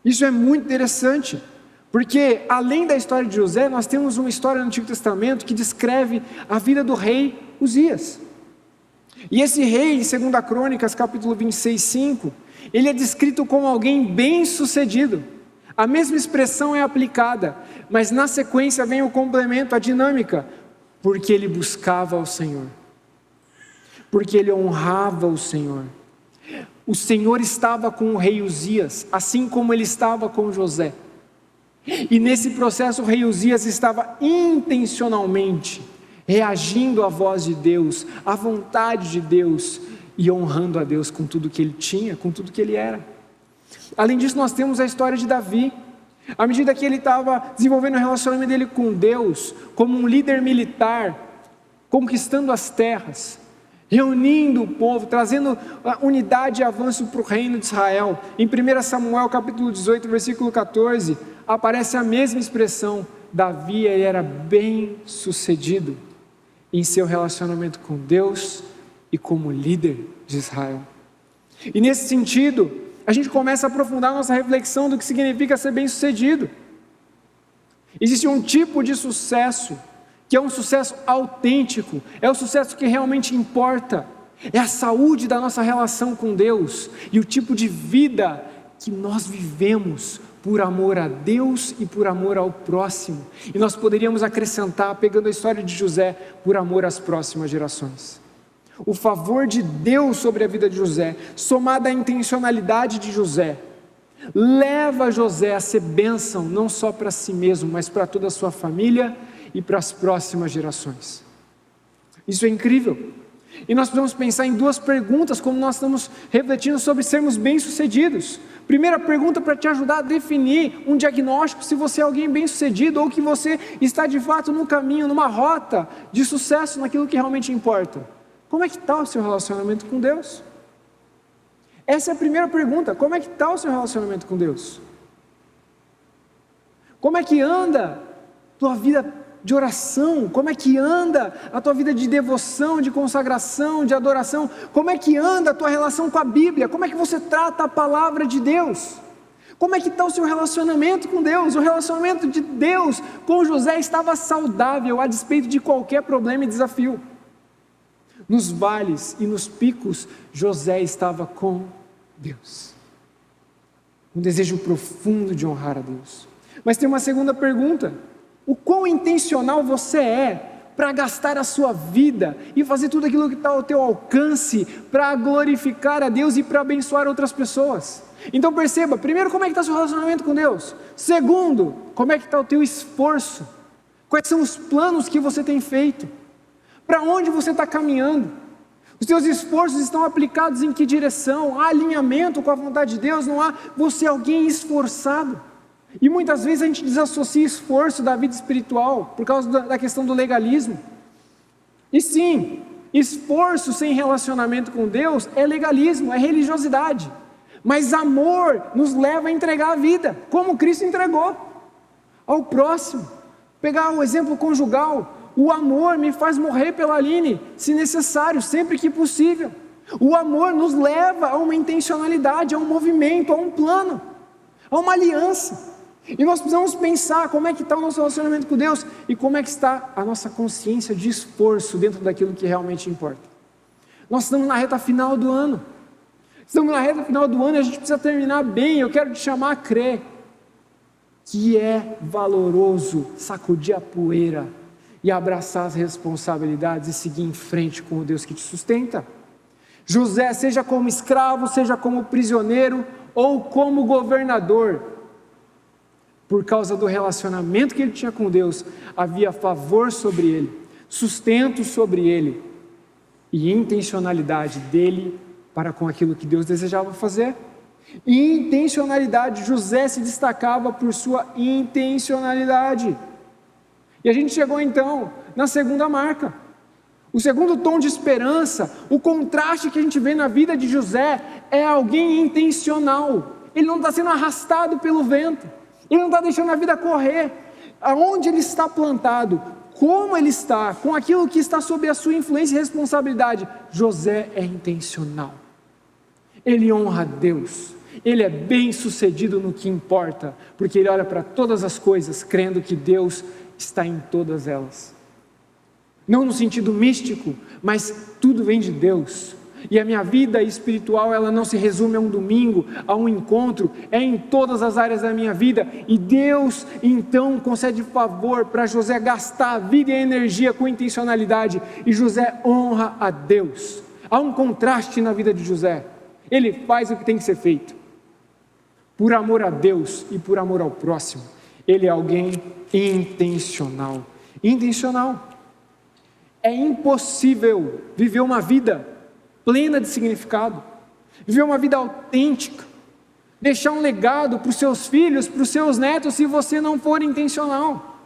Isso é muito interessante, porque além da história de José, nós temos uma história no Antigo Testamento que descreve a vida do rei Uzias. E esse rei, em 2 Crônicas, capítulo 26, 5, ele é descrito como alguém bem-sucedido. A mesma expressão é aplicada, mas na sequência vem o complemento, a dinâmica, porque ele buscava o Senhor, porque ele honrava o Senhor. O Senhor estava com o rei Uzias, assim como ele estava com José. E nesse processo o rei Uzias estava intencionalmente reagindo à voz de Deus, à vontade de Deus, e honrando a Deus com tudo que ele tinha, com tudo que ele era. Além disso, nós temos a história de Davi. À medida que ele estava desenvolvendo o relacionamento dele com Deus, como um líder militar, conquistando as terras, reunindo o povo, trazendo unidade e avanço para o reino de Israel. Em 1 Samuel capítulo 18, versículo 14, aparece a mesma expressão. Davi era bem sucedido em seu relacionamento com Deus e como líder de Israel. E nesse sentido, a gente começa a aprofundar nossa reflexão do que significa ser bem sucedido. Existe um tipo de sucesso que é um sucesso autêntico, é o sucesso que realmente importa, é a saúde da nossa relação com Deus e o tipo de vida que nós vivemos por amor a Deus e por amor ao próximo. E nós poderíamos acrescentar, pegando a história de José, por amor às próximas gerações. O favor de Deus sobre a vida de José, somado à intencionalidade de José, leva José a ser bênção, não só para si mesmo, mas para toda a sua família e para as próximas gerações. Isso é incrível. E nós precisamos pensar em duas perguntas, como nós estamos refletindo sobre sermos bem-sucedidos. Primeira pergunta para te ajudar a definir um diagnóstico, se você é alguém bem-sucedido ou que você está de fato no caminho, numa rota de sucesso naquilo que realmente importa. Como é que está o seu relacionamento com Deus? Essa é a primeira pergunta, como é que está o seu relacionamento com Deus? Como é que anda a tua vida de oração? Como é que anda a tua vida de devoção, de consagração, de adoração? Como é que anda a tua relação com a Bíblia? Como é que você trata a palavra de Deus? Como é que está o seu relacionamento com Deus? O relacionamento de Deus com José estava saudável, a despeito de qualquer problema e desafio. Nos vales e nos picos, José estava com Deus. Um desejo profundo de honrar a Deus. Mas tem uma segunda pergunta: o quão intencional você é para gastar a sua vida e fazer tudo aquilo que está ao teu alcance para glorificar a Deus e para abençoar outras pessoas? Então perceba, primeiro, como é que está o seu relacionamento com Deus? Segundo, como é que está o teu esforço? Quais são os planos que você tem feito? Para onde você está caminhando? Os seus esforços estão aplicados em que direção? Há alinhamento com a vontade de Deus? Não há? Você é alguém esforçado? E muitas vezes a gente desassocia esforço da vida espiritual por causa da questão do legalismo. E sim, esforço sem relacionamento com Deus é legalismo, é religiosidade. Mas amor nos leva a entregar a vida, como Cristo entregou ao próximo. Pegar o exemplo conjugal, o amor me faz morrer pela Aline, se necessário, sempre que possível. O amor nos leva a uma intencionalidade, a um movimento, a um plano, a uma aliança. E nós precisamos pensar como é que está o nosso relacionamento com Deus e como é que está a nossa consciência de esforço dentro daquilo que realmente importa. Nós estamos na reta final do ano. Estamos na reta final do ano e a gente precisa terminar bem. Eu quero te chamar a crer que é valoroso sacudir a poeira e abraçar as responsabilidades e seguir em frente com o Deus que te sustenta. José, seja como escravo, seja como prisioneiro ou como governador, por causa do relacionamento que ele tinha com Deus, havia favor sobre ele, sustento sobre ele e intencionalidade dele para com aquilo que Deus desejava fazer. E intencionalidade, José se destacava por sua intencionalidade. E a gente chegou então na segunda marca, o segundo tom de esperança. O contraste que a gente vê na vida de José é alguém intencional. Ele não está sendo arrastado pelo vento, ele não está deixando a vida correr. Aonde ele está plantado, como ele está, com aquilo que está sob a sua influência e responsabilidade, José é intencional. Ele honra a Deus, ele é bem sucedido no que importa, porque ele olha para todas as coisas crendo que Deus está em todas elas. Não no sentido místico, mas tudo vem de Deus. E a minha vida espiritual, ela não se resume a um domingo, a um encontro, é em todas as áreas da minha vida. E Deus então concede favor para José gastar a vida e a energia com intencionalidade, e José honra a Deus. Há um contraste na vida de José. Ele faz o que tem que ser feito, por amor a Deus e por amor ao próximo. Ele é alguém intencional. Intencional. É impossível viver uma vida plena de significado, viver uma vida autêntica, deixar um legado para os seus filhos, para os seus netos, se você não for intencional.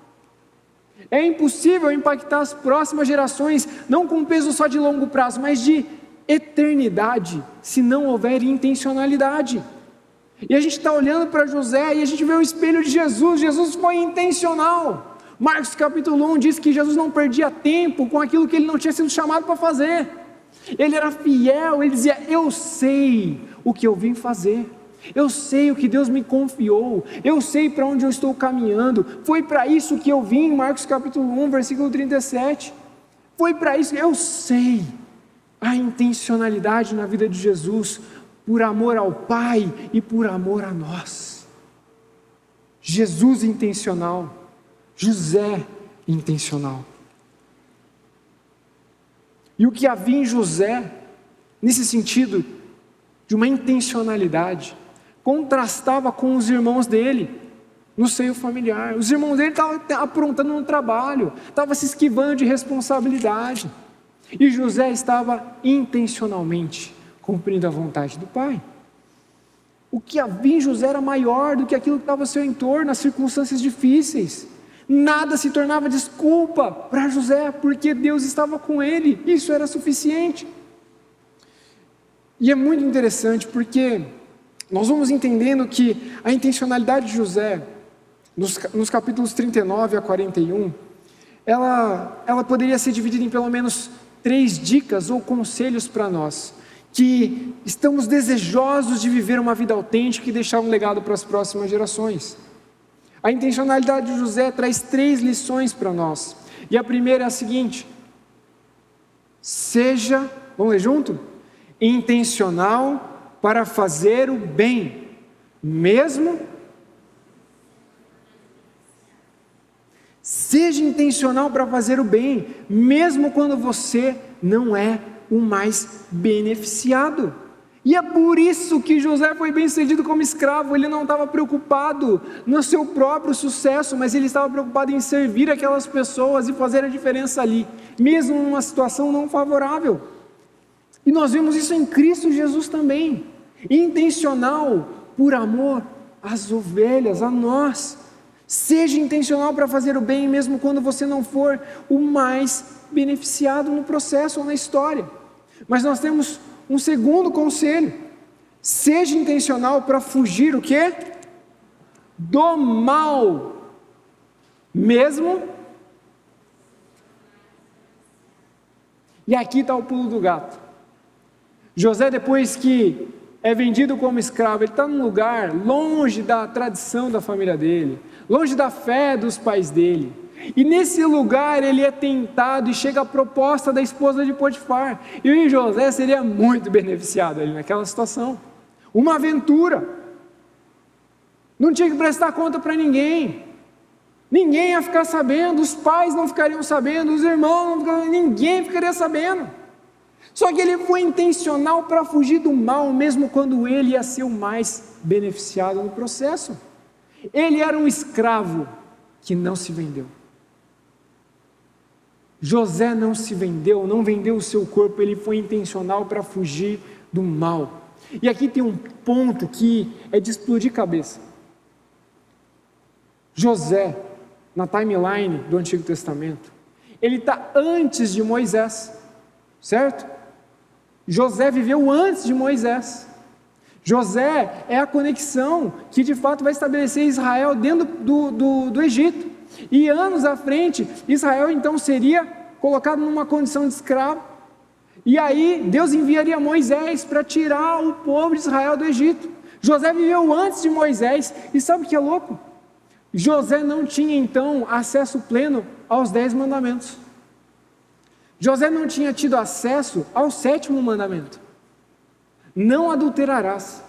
É impossível impactar as próximas gerações, não com peso só de longo prazo, mas de eternidade, se não houver intencionalidade. E a gente está olhando para José e a gente vê o espelho de Jesus. Jesus foi intencional. Marcos capítulo 1 diz que Jesus não perdia tempo com aquilo que ele não tinha sido chamado para fazer. Ele era fiel, ele dizia: eu sei o que eu vim fazer, eu sei o que Deus me confiou, eu sei para onde eu estou caminhando, foi para isso que eu vim. Marcos capítulo 1, versículo 37, foi para isso, eu sei. A intencionalidade na vida de Jesus, por amor ao Pai e por amor a nós. Jesus intencional, José intencional. E o que havia em José, nesse sentido de uma intencionalidade, contrastava com os irmãos dele, no seio familiar. Os irmãos dele estavam aprontando no trabalho, estavam se esquivando de responsabilidade. E José estava intencionalmente cumprindo a vontade do Pai. O que havia em José era maior do que aquilo que estava ao seu entorno, nas circunstâncias difíceis. Nada se tornava desculpa para José, porque Deus estava com ele, isso era suficiente. E é muito interessante porque nós vamos entendendo que a intencionalidade de José, nos capítulos 39 a 41, ela poderia ser dividida em pelo menos 3 dicas ou conselhos para nós, que estamos desejosos de viver uma vida autêntica e deixar um legado para as próximas gerações. A intencionalidade de José traz 3 lições para nós, e a primeira é a seguinte: seja, vamos ler junto? Intencional para fazer o bem, Seja intencional para fazer o bem, mesmo quando você não é o mais beneficiado. E é por isso que José foi bem sucedido como escravo. Ele não estava preocupado no seu próprio sucesso, mas ele estava preocupado em servir aquelas pessoas e fazer a diferença ali, mesmo numa situação não favorável. E nós vemos isso em Cristo Jesus também, intencional por amor às ovelhas, a nós. Seja intencional para fazer o bem, mesmo quando você não for o mais beneficiado no processo ou na história. Mas nós temos um segundo conselho: seja intencional para fugir o quê? Do mal, mesmo. E aqui está o pulo do gato. José, depois que é vendido como escravo, ele está num lugar longe da tradição da família dele, longe da fé dos pais dele, e nesse lugar ele é tentado e chega a proposta da esposa de Potifar, e José seria muito beneficiado ali naquela situação, uma aventura, não tinha que prestar conta para ninguém ia ficar sabendo, os pais não ficariam sabendo, os irmãos não ficariam, ninguém ficaria sabendo. Só que ele foi intencional para fugir do mal, mesmo quando ele ia ser o mais beneficiado no processo. Ele era um escravo que não se vendeu. José não se vendeu, não vendeu o seu corpo, ele foi intencional para fugir do mal. E aqui tem um ponto que é de explodir cabeça. José, na timeline do Antigo Testamento, ele está antes de Moisés, certo? José viveu antes de Moisés. José é a conexão que de fato vai estabelecer Israel dentro do Egito. E anos à frente, Israel então seria colocado numa condição de escravo. E aí Deus enviaria Moisés para tirar o povo de Israel do Egito. José viveu antes de Moisés. E sabe o que é louco? José não tinha então acesso pleno aos 10 mandamentos. José não tinha tido acesso ao 7º mandamento: não adulterarás.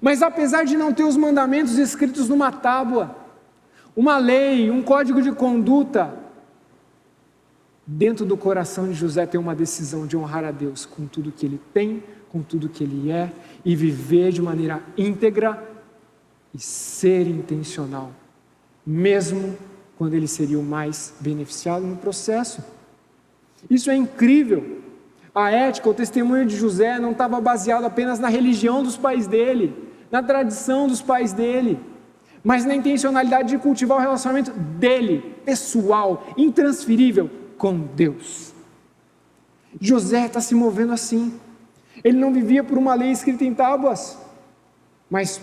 Mas apesar de não ter os mandamentos escritos numa tábua, uma lei, um código de conduta, dentro do coração de José tem uma decisão de honrar a Deus com tudo que ele tem, com tudo que ele é, e viver de maneira íntegra e ser intencional, mesmo quando ele seria o mais beneficiado no processo. Isso é incrível. A ética, o testemunho de José não estava baseado apenas na religião dos pais dele, na tradição dos pais dele, mas na intencionalidade de cultivar o relacionamento dele, pessoal, intransferível, com Deus. José está se movendo assim. Ele não vivia por uma lei escrita em tábuas, mas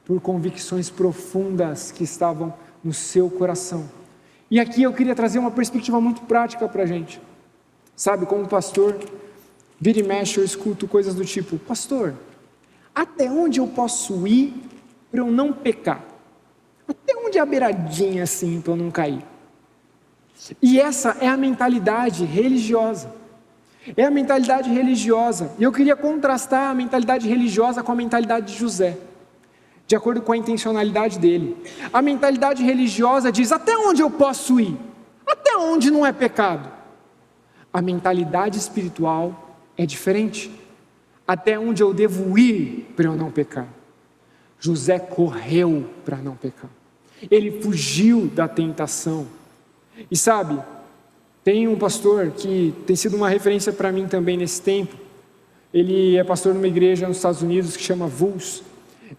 por convicções profundas que estavam no seu coração. E aqui eu queria trazer uma perspectiva muito prática para a gente. Sabe, como pastor, vira e mexe eu escuto coisas do tipo: pastor, até onde eu posso ir para eu não pecar? Até onde é a beiradinha assim para eu não cair? E essa é a mentalidade religiosa. É a mentalidade religiosa. E eu queria contrastar a mentalidade religiosa com a mentalidade de José, de acordo com a intencionalidade dele. A mentalidade religiosa diz: até onde eu posso ir? Até onde não é pecado? a mentalidade espiritual é diferente. Até onde eu devo ir para eu não pecar? José correu para não pecar. Ele fugiu da tentação. E sabe, tem um pastor que tem sido uma referência para mim também nesse tempo. Ele é pastor numa igreja nos Estados Unidos que chama Vus.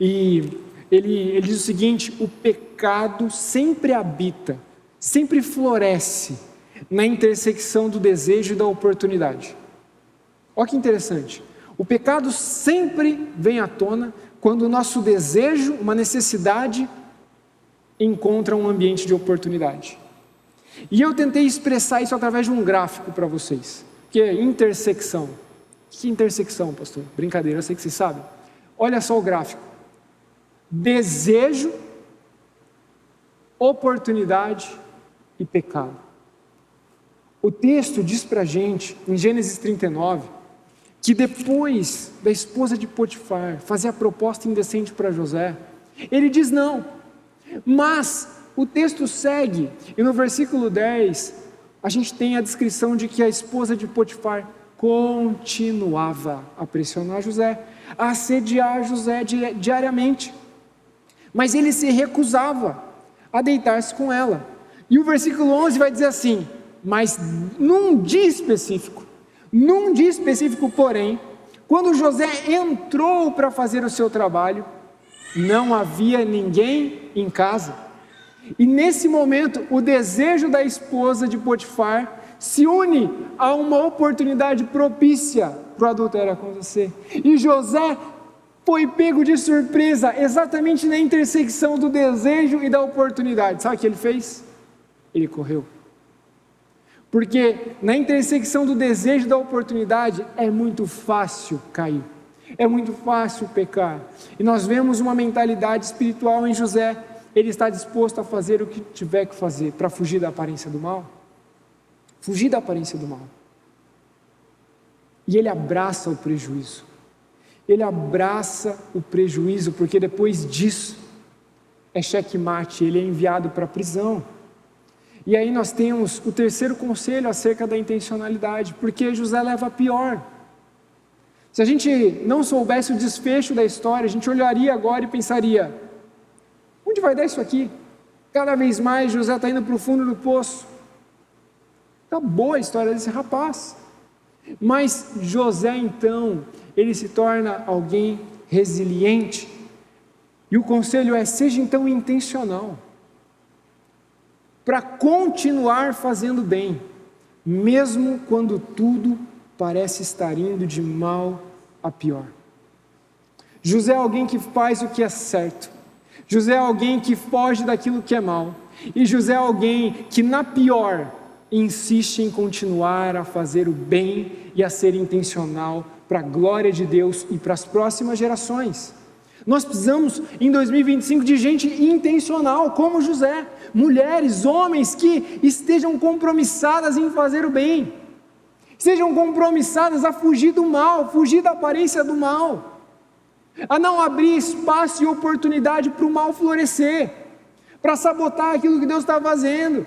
E ele diz o seguinte: o pecado sempre habita, sempre floresce na intersecção do desejo e da oportunidade. Olha que interessante. O pecado sempre vem à tona quando o nosso desejo, uma necessidade, encontra um ambiente de oportunidade. E eu tentei expressar isso através de um gráfico para vocês, que é intersecção. Que intersecção, pastor? Brincadeira, eu sei que vocês sabem. Olha só o gráfico. Desejo, oportunidade e pecado. O texto diz para a gente, em Gênesis 39, que depois da esposa de Potifar fazer a proposta indecente para José, ele diz não. Mas o texto segue, e no versículo 10, a gente tem a descrição de que a esposa de Potifar continuava a pressionar José, a assediar José diariamente. Mas ele se recusava a deitar-se com ela. E o versículo 11 vai dizer assim: mas num dia específico, porém, quando José entrou para fazer o seu trabalho, não havia ninguém em casa. E nesse momento, o desejo da esposa de Potifar se une a uma oportunidade propícia para o adultério acontecer. E José foi pego de surpresa, exatamente na intersecção do desejo e da oportunidade. Sabe o que ele fez? Ele correu. Porque na intersecção do desejo e da oportunidade é muito fácil cair, é muito fácil pecar. E nós vemos uma mentalidade espiritual em José. Ele está disposto a fazer o que tiver que fazer para fugir da aparência do mal. Fugir da aparência do mal. E ele abraça o prejuízo. Ele abraça o prejuízo, porque depois disso é xeque-mate, ele é enviado para a prisão. E aí nós temos o terceiro conselho acerca da intencionalidade, porque José leva a pior. Se a gente não soubesse o desfecho da história, a gente olharia agora e pensaria: onde vai dar isso aqui? Cada vez mais José está indo para o fundo do poço. Está boa a história desse rapaz. Mas José então, ele se torna alguém resiliente. E o conselho é: seja então intencional para continuar fazendo bem, mesmo quando tudo parece estar indo de mal a pior. José é alguém que faz o que é certo. José é alguém que foge daquilo que é mal. E José é alguém que, na pior, insiste em continuar a fazer o bem e a ser intencional para a glória de Deus e para as próximas gerações. Nós precisamos, em 2025, de gente intencional, como José. Mulheres, homens que estejam compromissadas em fazer o bem. Sejam compromissadas a fugir do mal, fugir da aparência do mal. A não abrir espaço e oportunidade para o mal florescer, para sabotar aquilo que Deus está fazendo.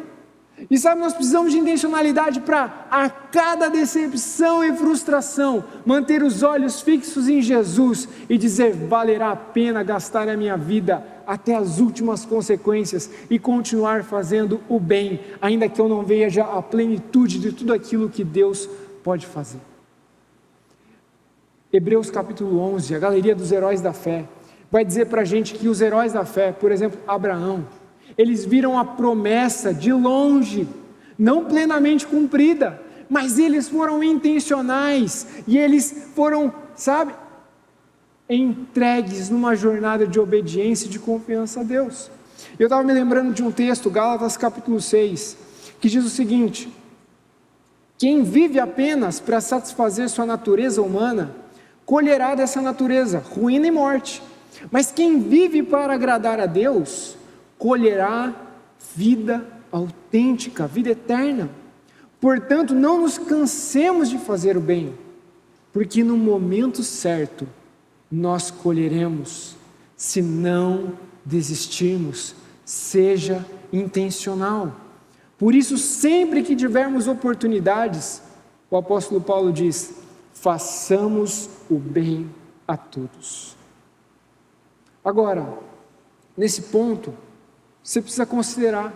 E sabe, nós precisamos de intencionalidade para, a cada decepção e frustração, manter os olhos fixos em Jesus e dizer: valerá a pena gastar a minha vida até as últimas consequências e continuar fazendo o bem, ainda que eu não veja a plenitude de tudo aquilo que Deus pode fazer. Hebreus capítulo 11, a galeria dos heróis da fé, vai dizer para a gente que os heróis da fé, por exemplo, Abraão, eles viram a promessa de longe, não plenamente cumprida, mas eles foram intencionais, e eles foram, entregues numa jornada de obediência e de confiança a Deus. Eu estava me lembrando de um texto, Gálatas capítulo 6, que diz o seguinte: quem vive apenas para satisfazer sua natureza humana, colherá dessa natureza ruína e morte, mas quem vive para agradar a Deus, colherá vida autêntica, vida eterna. Portanto, não nos cansemos de fazer o bem, porque no momento certo nós colheremos, se não desistirmos. Seja intencional. Por isso, sempre que tivermos oportunidades, o apóstolo Paulo diz: façamos o bem a todos. Agora, nesse ponto, você precisa considerar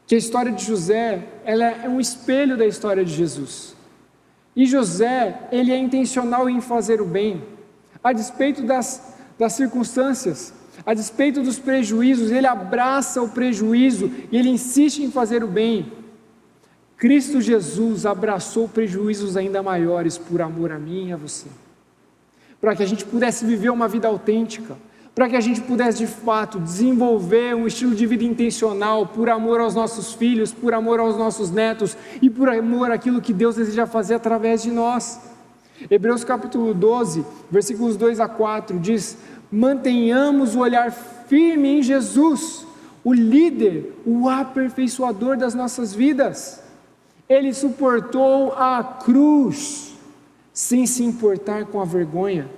que a história de José, ela é um espelho da história de Jesus. E José, ele é intencional em fazer o bem, a despeito das circunstâncias, a despeito dos prejuízos, ele abraça o prejuízo e ele insiste em fazer o bem. Cristo Jesus abraçou prejuízos ainda maiores por amor a mim e a você, para que a gente pudesse viver uma vida autêntica, para que a gente pudesse de fato desenvolver um estilo de vida intencional, por amor aos nossos filhos, por amor aos nossos netos e por amor àquilo que Deus deseja fazer através de nós. Hebreus capítulo 12, versículos 2 a 4 diz: mantenhamos o olhar firme em Jesus, o líder, o aperfeiçoador das nossas vidas. Ele suportou a cruz, sem se importar com a vergonha.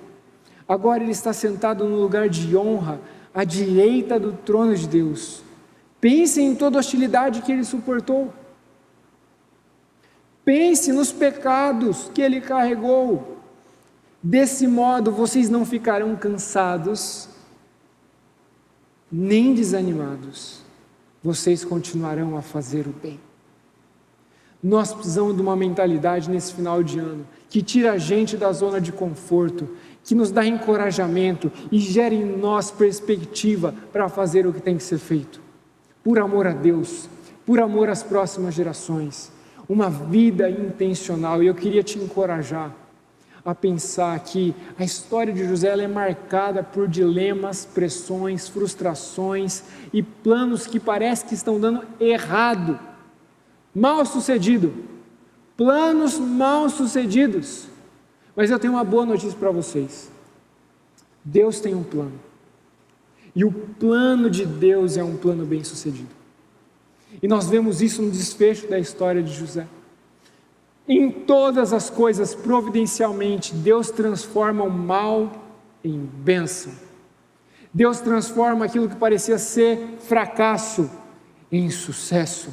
Agora ele está sentado no lugar de honra, à direita do trono de Deus. Pense em toda a hostilidade que ele suportou. Pense nos pecados que ele carregou. Desse modo, vocês não ficarão cansados, nem desanimados. Vocês continuarão a fazer o bem. Nós precisamos de uma mentalidade nesse final de ano, que tira a gente da zona de conforto, que nos dá encorajamento e gera em nós perspectiva para fazer o que tem que ser feito. Por amor a Deus, por amor às próximas gerações. Uma vida intencional. E eu queria te encorajar a pensar que a história de José ela é marcada por dilemas, pressões, frustrações e planos que parece que estão dando errado, mal sucedido, planos mal sucedidos. Mas eu tenho uma boa notícia para vocês: Deus tem um plano, e o plano de Deus é um plano bem sucedido, e nós vemos isso no desfecho da história de José. Em todas as coisas, providencialmente, Deus transforma o mal em bênção. Deus transforma aquilo que parecia ser fracasso em sucesso.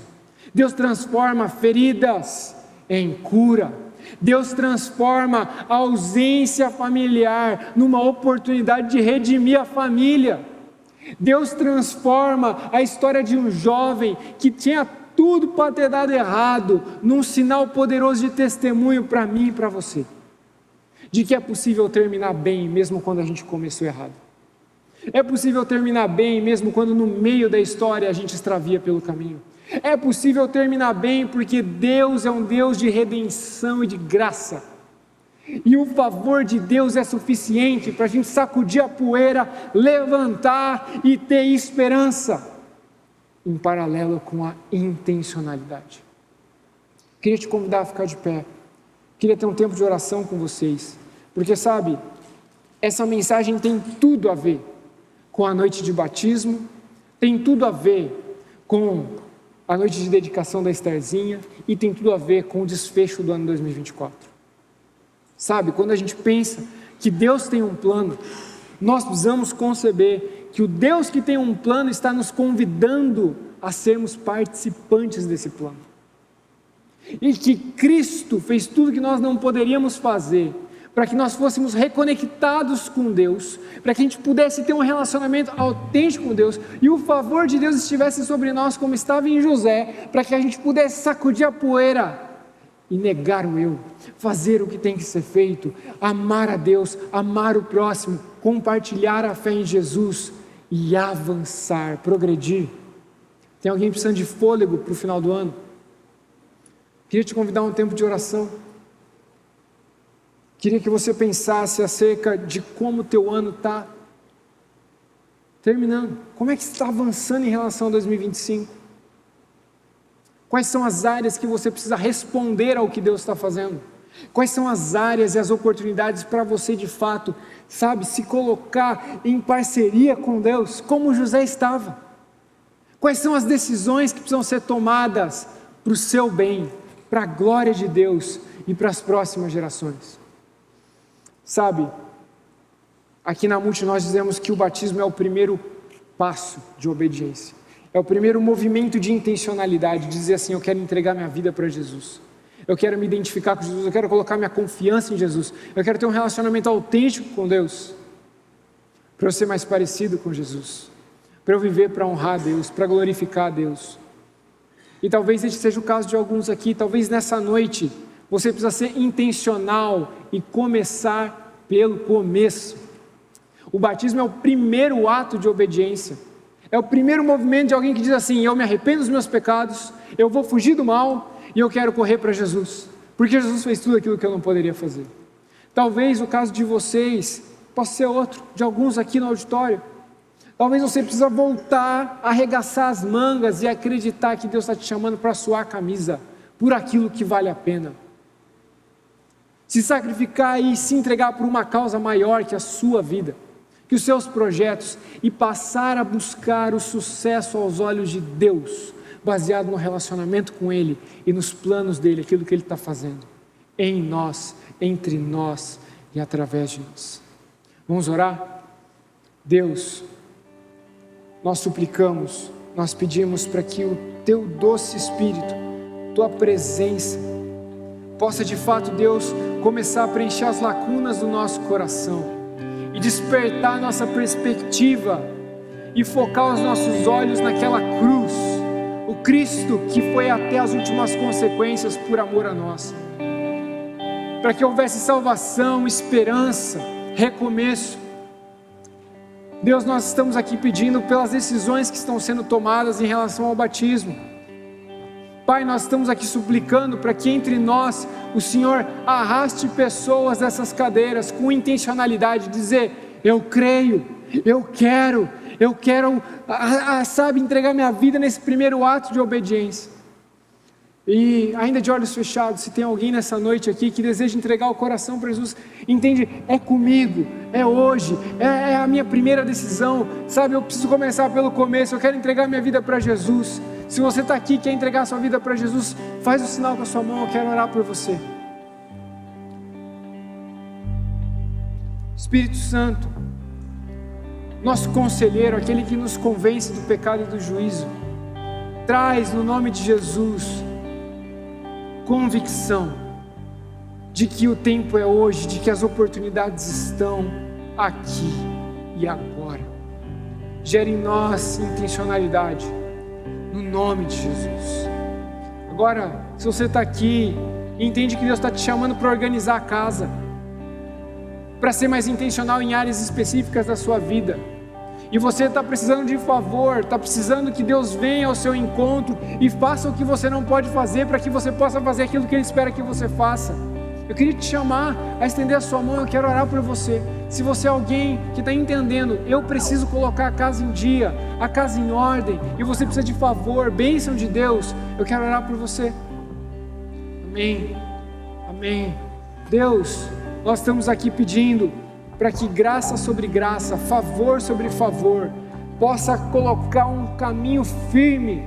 Deus transforma feridas em cura. Deus transforma a ausência familiar numa oportunidade de redimir a família. Deus transforma a história de um jovem que tinha tudo para ter dado errado, num sinal poderoso de testemunho para mim e para você, de que é possível terminar bem mesmo quando a gente começou errado. É possível terminar bem mesmo quando no meio da história a gente extravia pelo caminho. É possível terminar bem porque Deus é um Deus de redenção e de graça. E o favor de Deus é suficiente para a gente sacudir a poeira, levantar e ter esperança, em paralelo com a intencionalidade. Queria te convidar a ficar de pé. Queria ter um tempo de oração com vocês, porque sabe, essa mensagem tem tudo a ver com a noite de batismo, tem tudo a ver com a noite de dedicação da Estherzinha e tem tudo a ver com o desfecho do ano 2024. Sabe, quando a gente pensa que Deus tem um plano, nós precisamos conceber que o Deus que tem um plano está nos convidando a sermos participantes desse plano. E que Cristo fez tudo que nós não poderíamos fazer, para que nós fôssemos reconectados com Deus, para que a gente pudesse ter um relacionamento autêntico com Deus, e o favor de Deus estivesse sobre nós como estava em José, para que a gente pudesse sacudir a poeira e negar o eu, fazer o que tem que ser feito, amar a Deus, amar o próximo, compartilhar a fé em Jesus e avançar, progredir. Tem alguém precisando de fôlego para o final do ano? Queria te convidar a um tempo de oração. Queria que você pensasse acerca de como o teu ano está terminando. Como é que você está avançando em relação a 2025? Quais são as áreas que você precisa responder ao que Deus está fazendo? Quais são as áreas e as oportunidades para você de fato, sabe, se colocar em parceria com Deus, como José estava? Quais são as decisões que precisam ser tomadas para o seu bem, para a glória de Deus e para as próximas gerações? Sabe, aqui na Multi nós dizemos que o batismo é o primeiro passo de obediência. É o primeiro movimento de intencionalidade, dizer assim: eu quero entregar minha vida para Jesus. Eu quero me identificar com Jesus, eu quero colocar minha confiança em Jesus, eu quero ter um relacionamento autêntico com Deus, para eu ser mais parecido com Jesus, para eu viver para honrar a Deus, para glorificar a Deus. E talvez este seja o caso de alguns aqui, talvez nessa noite você precisa ser intencional e começar pelo começo. O batismo é o primeiro ato de obediência, é o primeiro movimento de alguém que diz assim: eu me arrependo dos meus pecados, eu vou fugir do mal e eu quero correr para Jesus, porque Jesus fez tudo aquilo que eu não poderia fazer. Talvez o caso de vocês possa ser outro, de alguns aqui no auditório. Talvez você precisa voltar, arregaçar as mangas e acreditar que Deus está te chamando para suar a camisa por aquilo que vale a pena. Se sacrificar e se entregar por uma causa maior que a sua vida, que os seus projetos, e passar a buscar o sucesso aos olhos de Deus, baseado no relacionamento com Ele e nos planos dEle, aquilo que Ele está fazendo em nós, entre nós e através de nós. Vamos orar? Deus, nós suplicamos, nós pedimos para que o Teu doce Espírito, Tua presença, possa de fato, Deus, começar a preencher as lacunas do nosso coração e despertar nossa perspectiva e focar os nossos olhos naquela cruz, o Cristo que foi até as últimas consequências por amor a nós, para que houvesse salvação, esperança, recomeço. Deus, nós estamos aqui pedindo pelas decisões que estão sendo tomadas em relação ao batismo. Pai, nós estamos aqui suplicando para que entre nós o Senhor arraste pessoas dessas cadeiras com intencionalidade de dizer: eu creio, eu quero, sabe, entregar minha vida nesse primeiro ato de obediência. E ainda de olhos fechados, se tem alguém nessa noite aqui que deseja entregar o coração para Jesus, entende, é comigo, é hoje, é a minha primeira decisão, sabe, eu preciso começar pelo começo, eu quero entregar minha vida para Jesus. Se você está aqui e quer entregar a sua vida para Jesus, faz o sinal com a sua mão, eu quero orar por você. Espírito Santo, nosso conselheiro, aquele que nos convence do pecado e do juízo, traz no nome de Jesus convicção de que o tempo é hoje, de que as oportunidades estão aqui e agora. Gere em nós intencionalidade, no nome de Jesus. Agora, se você está aqui e entende que Deus está te chamando para organizar a casa, para ser mais intencional em áreas específicas da sua vida, e você está precisando de favor, está precisando que Deus venha ao seu encontro e faça o que você não pode fazer, para que você possa fazer aquilo que Ele espera que você faça, eu queria te chamar a estender a sua mão, eu quero orar por você. Se você é alguém que está entendendo, eu preciso colocar a casa em dia, a casa em ordem, e você precisa de favor, bênção de Deus, eu quero orar por você. Amém, amém. Deus, nós estamos aqui pedindo para que graça sobre graça, favor sobre favor, possa colocar um caminho firme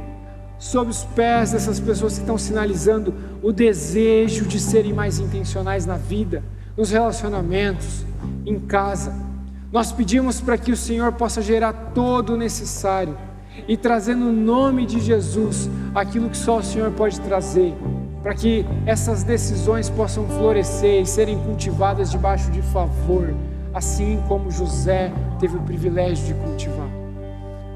sob os pés dessas pessoas que estão sinalizando o desejo de serem mais intencionais na vida, nos relacionamentos, em casa. Nós pedimos para que o Senhor possa gerar todo o necessário e trazer no nome de Jesus aquilo que só o Senhor pode trazer, para que essas decisões possam florescer e serem cultivadas debaixo de favor, assim como José teve o privilégio de cultivar.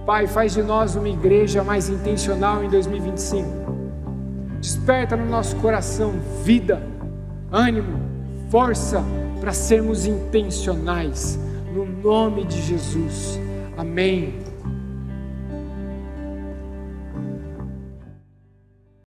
Pai, faz de nós uma igreja mais intencional em 2025. Desperta no nosso coração vida, ânimo, força para sermos intencionais, no nome de Jesus. Amém.